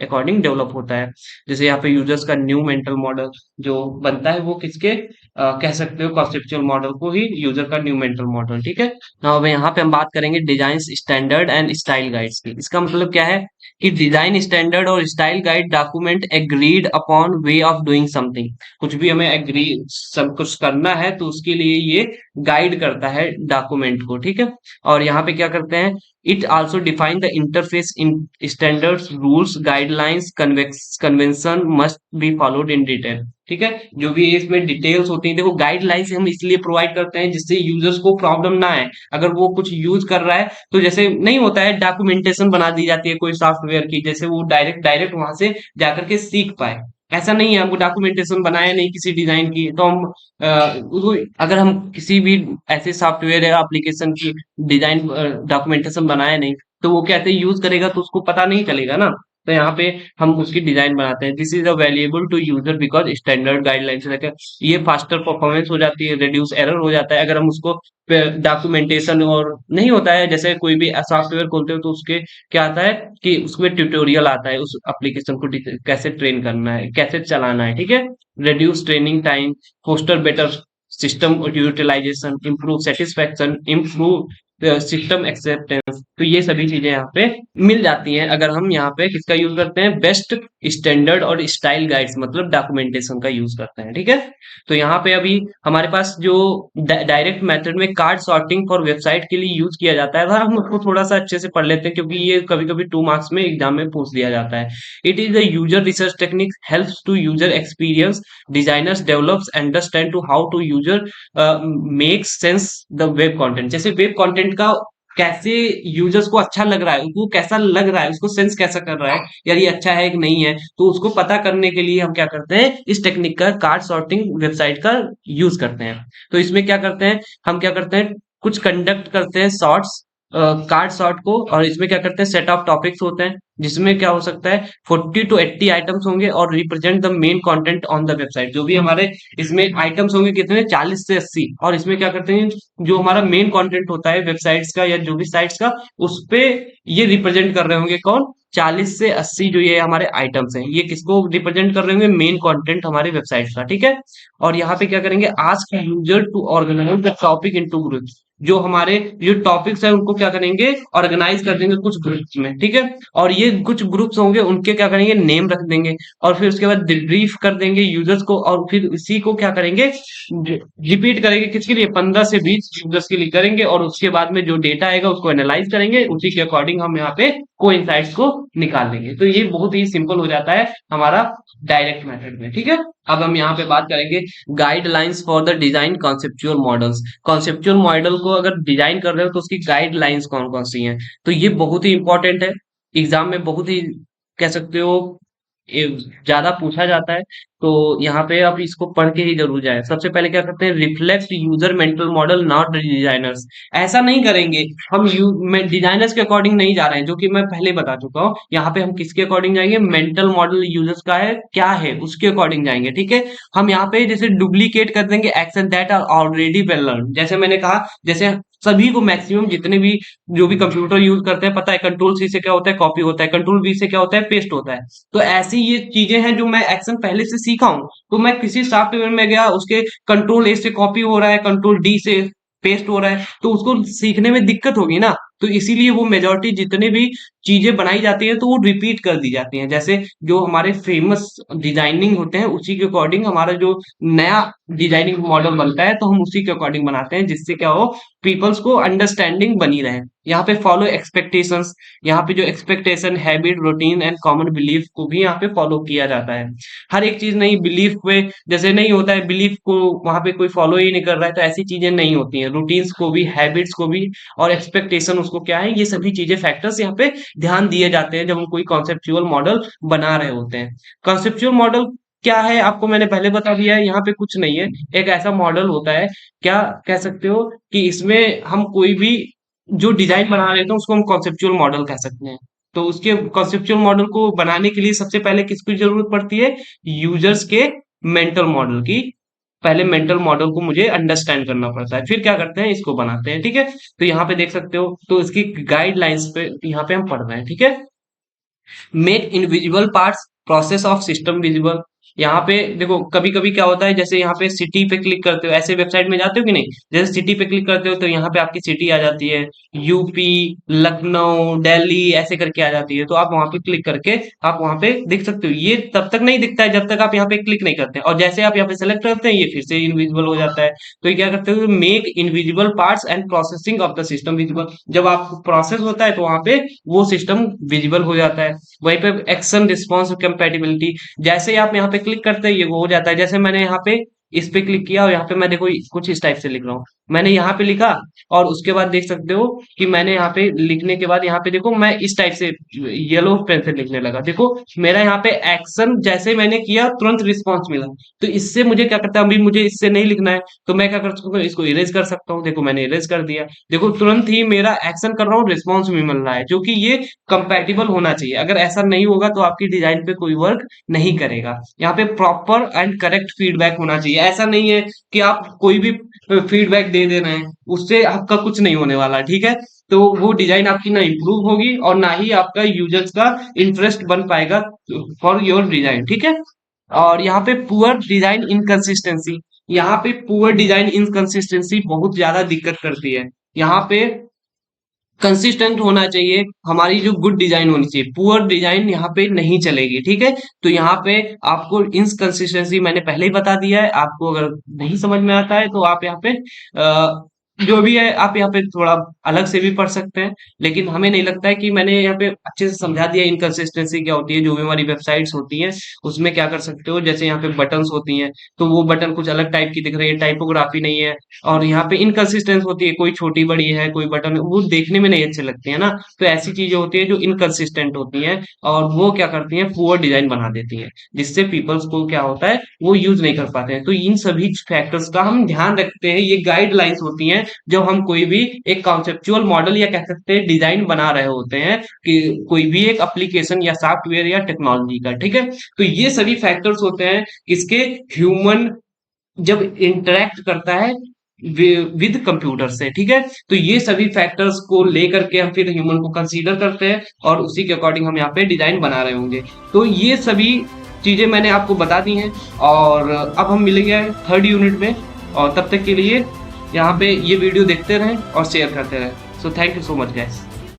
अकॉर्डिंग डेवलप होता है। जैसे यहाँ पे यूजर्स का न्यू मेंटल मॉडल जो बनता है वो किसके कह सकते हो, कॉन्सेप्चुअल मॉडल को ही यूजर का न्यू मेंटल मॉडल। ठीक है, अब यहाँ पे हम बात करेंगे design standard and style guides की। इसका मतलब क्या है कि डिजाइन स्टैंडर्ड और style guide document agreed upon way of doing something, कुछ भी हमें एग्री सब कुछ करना है तो उसके लिए ये गाइड करता है डॉक्यूमेंट को। ठीक है, और यहाँ पे क्या करते हैं, it also define the interface in standards rules guidelines convention must be followed in detail. ठीक है, जो भी इसमें डिटेल्स होती हैं, देखो गाइडलाइंस हम इसलिए प्रोवाइड करते हैं जिससे यूजर्स को प्रॉब्लम ना आए। अगर वो कुछ यूज कर रहा है तो जैसे नहीं होता है, डॉक्यूमेंटेशन बना दी जाती है कोई सॉफ्टवेयर की, जैसे वो डायरेक्ट डायरेक्ट वहां से जाकर के सीख पाए। ऐसा नहीं है, हमको डॉक्यूमेंटेशन बनाया नहीं किसी डिजाइन की तो हम उसको, अगर हम किसी भी ऐसे सॉफ्टवेयर या एप्लीकेशन की डिजाइन डॉक्यूमेंटेशन बनाया नहीं तो वो कैसे यूज करेगा तो उसको पता नहीं चलेगा ना। तो यहाँ पे हम उसकी डिजाइन बनाते हैं। This is a valuable to user because standard guidelines रहते हैं। ये फास्टर परफॉर्मेंस हो जाती है, रिड्यूस एरर हो जाता है अगर हम उसको डॉक्यूमेंटेशन और नहीं होता है, जैसे कोई भी सॉफ्टवेयर खोलते हो तो उसके क्या आता है कि उसमें ट्यूटोरियल आता है उस एप्लीकेशन को कैसे ट्रेन करना है, कैसे चलाना है, ठीक है। Reduce training time, foster better system utilisation, improve satisfaction, improve system acceptance. तो ये सभी चीजें यहाँ पे मिल जाती हैं अगर हम यहाँ पे किसका यूज करते हैं, बेस्ट स्टैंडर्ड और स्टाइल गाइड्स मतलब डॉक्यूमेंटेशन का यूज करते हैं, ठीक है। तो यहाँ पे अभी हमारे पास जो डायरेक्ट मेथड में कार्ड सॉर्टिंग फॉर वेबसाइट के लिए यूज किया जाता है, हम उसको थोड़ा सा अच्छे से पढ़ लेते हैं क्योंकि ये कभी कभी 2 मार्क्स में एग्जाम में पूछ दिया जाता है। It is the user research technique helps to user experience designers develops understand to how to user make sense the web content. जैसे वेब कंटेंट का कैसे यूजर्स को अच्छा लग रहा है, उनको कैसा लग रहा है, उसको सेंस कैसा कर रहा है, यार ये अच्छा है कि नहीं है, तो उसको पता करने के लिए हम क्या करते हैं, इस टेक्निक का कार्ड सॉर्टिंग वेबसाइट का यूज करते हैं। तो इसमें क्या करते हैं, हम क्या करते हैं, कुछ कंडक्ट करते हैं शॉर्ट्स कार्ड शॉर्ट को, और इसमें क्या करते हैं, सेट ऑफ टॉपिक्स होते हैं जिसमें क्या हो सकता है 40 to 80 आइटम्स होंगे और represent the main content on the website. जो भी हमारे इसमें आइटम्स होंगे कितने, 40 से 80, और इसमें क्या करते हैं, जो हमारा मेन कंटेंट होता है वेबसाइट्स का या जो भी साइट्स का, उस पे ये रिप्रेजेंट कर रहे होंगे कौन, 40 से 80 जो ये हमारे आइटम्स हैं, ये किसको रिप्रेजेंट कर रहे होंगे, मेन कंटेंट हमारे वेबसाइट का, ठीक है। और यहाँ पे क्या करेंगे, ask user to organise the topic into groups. जो हमारे जो टॉपिक्स है उनको क्या करेंगे, ऑर्गेनाइज कर देंगे कुछ ग्रुप्स में, ठीक है। और ये कुछ ग्रुप्स होंगे उनके क्या करेंगे, नेम रख देंगे, और फिर उसके बाद डिब्रीफ कर देंगे यूजर्स को, और फिर इसी को क्या करेंगे, रिपीट करेंगे, किसके लिए, 15 से 20 यूजर्स के लिए करेंगे, और उसके बाद में जो डेटा आएगा उसको एनालाइज करेंगे, उसी के अकॉर्डिंग हम यहाँ पे कोइंसाइड्स को निकाल देंगे। तो ये बहुत ही सिंपल हो जाता है हमारा डायरेक्ट मेथड में, ठीक है। अब हम यहाँ पे बात करेंगे guidelines for the design conceptual models. Conceptual model को अगर डिजाइन कर रहे हो तो उसकी गाइडलाइंस कौन कौन सी हैं, तो ये बहुत ही इंपॉर्टेंट है, एग्जाम में बहुत ही कह सकते हो ये ज्यादा पूछा जाता है। तो यहाँ पे आप इसको पढ़ के ही जरूर जाए। सबसे पहले क्या करते हैं, reflect user mental model not designers. ऐसा नहीं करेंगे हम, डिजाइनर्स के अकॉर्डिंग नहीं जा रहे हैं, जो कि मैं पहले बता चुका हूँ। यहाँ पे हम किसके अकॉर्डिंग जाएंगे, मेंटल मॉडल यूजर्स का है क्या है उसके अकॉर्डिंग जाएंगे, ठीक है। हम यहाँ पे जैसे डुप्लीकेट कर देंगे action that are already well learn. जैसे मैंने कहा, जैसे सभी को मैक्सिमम जितने भी जो भी कंप्यूटर यूज करते हैं पता है, कंट्रोल सी से क्या होता है, कॉपी होता है, कंट्रोल वी से क्या होता है, पेस्ट होता है। तो ऐसी ये चीजें हैं जो मैं एक्शन पहले से सीखा हूं, तो मैं किसी सॉफ्टवेयर में गया, उसके कंट्रोल ए से कॉपी हो रहा है, कंट्रोल डी से पेस्ट हो रहा है, तो उसको सीखने में दिक्कत होगी ना। तो इसीलिए वो मेजोरिटी जितने भी चीजें बनाई जाती है तो वो रिपीट कर दी जाती हैं। जैसे जो हमारे फेमस डिजाइनिंग होते हैं उसी के अकॉर्डिंग हमारा जो नया डिजाइनिंग मॉडल बनता है तो हम उसी के अकॉर्डिंग बनाते हैं, जिससे क्या हो, पीपल्स को अंडरस्टैंडिंग बनी रहे। यहाँ पे फॉलो एक्सपेक्टेशंस, यहाँ पे जो expectation, habit, routine and common belief को भी यहाँ पे फॉलो किया जाता है। हर एक चीज नहीं, बिलीफ पे जैसे नहीं होता है, बिलीफ को वहां पे कोई फॉलो ही नहीं कर रहा है, तो ऐसी चीजें नहीं होती हैं। रूटीन्स को भी, हैबिट्स को भी, और एक्सपेक्टेशन उसको क्या है, ये सभी चीजें फैक्टर्स यहाँ पे ध्यान दिए जाते हैं जब हम कोई कॉन्सेप्चुअल मॉडल बना रहे होते हैं। कॉन्सेप्चुअल मॉडल क्या है आपको मैंने पहले बता दिया है, यहाँ पे कुछ नहीं है। एक ऐसा मॉडल होता है, क्या कह सकते हो कि इसमें हम कोई भी जो डिजाइन बना रहे थे उसको हम कॉन्सेप्चुअल मॉडल कह सकते हैं। तो उसके कॉन्सेप्चुअल मॉडल को बनाने के लिए सबसे पहले किसकी जरूरत पड़ती है, यूजर्स के मेंटल मॉडल की। पहले मेंटल मॉडल को मुझे अंडरस्टैंड करना पड़ता है, फिर क्या करते हैं, इसको बनाते हैं, ठीक है। तो यहाँ पे देख सकते हो, तो इसकी गाइडलाइंस पे यहाँ पे हम पढ़ रहे हैं, ठीक है। Make invisible parts process of system visible. यहाँ पे देखो कभी कभी क्या होता है, जैसे यहाँ पे सिटी पे क्लिक करते हो, ऐसे वेबसाइट में जाते हो कि नहीं, जैसे सिटी पे क्लिक करते हो तो यहाँ पे आपकी सिटी आ जाती है, यूपी, लखनऊ, दिल्ली ऐसे करके आ जाती है। तो आप वहां पे क्लिक करके आप वहां पे देख सकते हो। ये तब तक नहीं दिखता है जब तक आप यहाँ पे क्लिक नहीं करते हैं, और जैसे आप यहाँ पे सेलेक्ट करते हैं ये फिर से इनविजिबल हो जाता है। तो ये क्या करते हो, make invisible parts and processing of the system visible. जब आप प्रोसेस होता है तो वहां पे वो सिस्टम विजिबल हो जाता है। वहीं पे एक्शन रिस्पॉन्स कंपेटिबिलिटी, जैसे ही आप यहाँ पे क्लिक करते हैं ये वो हो जाता है। जैसे मैंने यहाँ पे इस पे क्लिक किया और यहाँ पे मैं देखो कुछ इस टाइप से लिख रहा हूँ। मैंने यहाँ पे लिखा और उसके बाद देख सकते हो कि मैंने यहाँ पे लिखने के बाद यहाँ पे देखो मैं इस टाइप से येलो पेन से लिखने लगा। देखो मेरा यहाँ पे एक्शन जैसे मैंने किया तुरंत रिस्पॉन्स मिला। तो इससे मुझे क्या करता है, अभी मुझे इससे नहीं लिखना है तो मैं क्या कर सकता हूँ, इसको इरेज कर सकता हूँ। देखो मैंने इरेज कर दिया। देखो तुरंत ही मेरा एक्शन कर रहा हूँ, रिस्पॉन्स भी मिल रहा है, जो कि ये कंपैटिबल होना चाहिए। अगर ऐसा नहीं होगा तो आपकी डिजाइन पे कोई वर्क नहीं करेगा। यहाँ पे प्रॉपर एंड करेक्ट फीडबैक होना चाहिए। ऐसा नहीं है कि आप कोई भी फीडबैक दे रहे हैं, उससे आपका कुछ नहीं होने वाला, ठीक है। तो वो डिजाइन आपकी ना इम्प्रूव होगी और ना ही आपका यूजर्स का इंटरेस्ट बन पाएगा फॉर योर डिजाइन, ठीक है। और यहाँ पे पुअर डिजाइन इनकंसिस्टेंसी, यहाँ पे पुअर डिजाइन इनकंसिस्टेंसी बहुत ज्यादा दिक्कत करती है। यहाँ पे कंसिस्टेंट होना चाहिए, हमारी जो गुड डिजाइन होनी चाहिए, पुअर डिजाइन यहाँ पे नहीं चलेगी, ठीक है। तो यहाँ पे आपको इनकंसिस्टेंसी मैंने पहले ही बता दिया है। आपको अगर नहीं समझ में आता है तो आप यहाँ पे जो भी है आप यहाँ पे थोड़ा अलग से भी पढ़ सकते हैं, लेकिन हमें नहीं लगता है कि मैंने यहाँ पे अच्छे से समझा दिया इनकंसिस्टेंसी क्या होती है। जो भी हमारी वेबसाइट्स होती हैं उसमें क्या कर सकते हो, जैसे यहाँ पे बटन्स होती हैं तो वो बटन कुछ अलग टाइप की दिख रही है, टाइपोग्राफी नहीं है, और यहाँ पे इनकंसिस्टेंस होती है, कोई छोटी बड़ी है, कोई बटन वो देखने में नहीं अच्छे लगते हैं ना। तो ऐसी चीजें होती है जो इनकंसिस्टेंट होती हैं और वो क्या करती हैं, पुअर डिजाइन बना देती हैं, जिससे पीपल्स को क्या होता है वो यूज नहीं कर पाते हैं। तो इन सभी फैक्टर्स का हम ध्यान रखते हैं। ये गाइडलाइंस होती हैं जब हम कोई भी एक कॉन्सेप्चुअल मॉडल या कह सकते हैं डिजाइन बना रहे होते हैं कि कोई भी एक एप्लीकेशन या सॉफ्टवेयर या टेक्नोलॉजी का, ठीक है। तो ये सभी फैक्टर्स होते हैं किसके, ह्यूमन जब इंटरेक्ट करता है विद कंप्यूटर से, ठीक है। तो ये सभी फैक्टर्स को लेकर के हम फिर ह्यूमन को कंसीडर करते हैं और उसी के अकॉर्डिंग हम यहाँ पे डिजाइन बना रहे होंगे। तो ये सभी चीजें मैंने आपको बता दी हैं और अब हम मिलेंगे थर्ड यूनिट में। और तब तक के लिए यहाँ पे ये वीडियो देखते रहें और शेयर करते रहें। So thank you so much guys.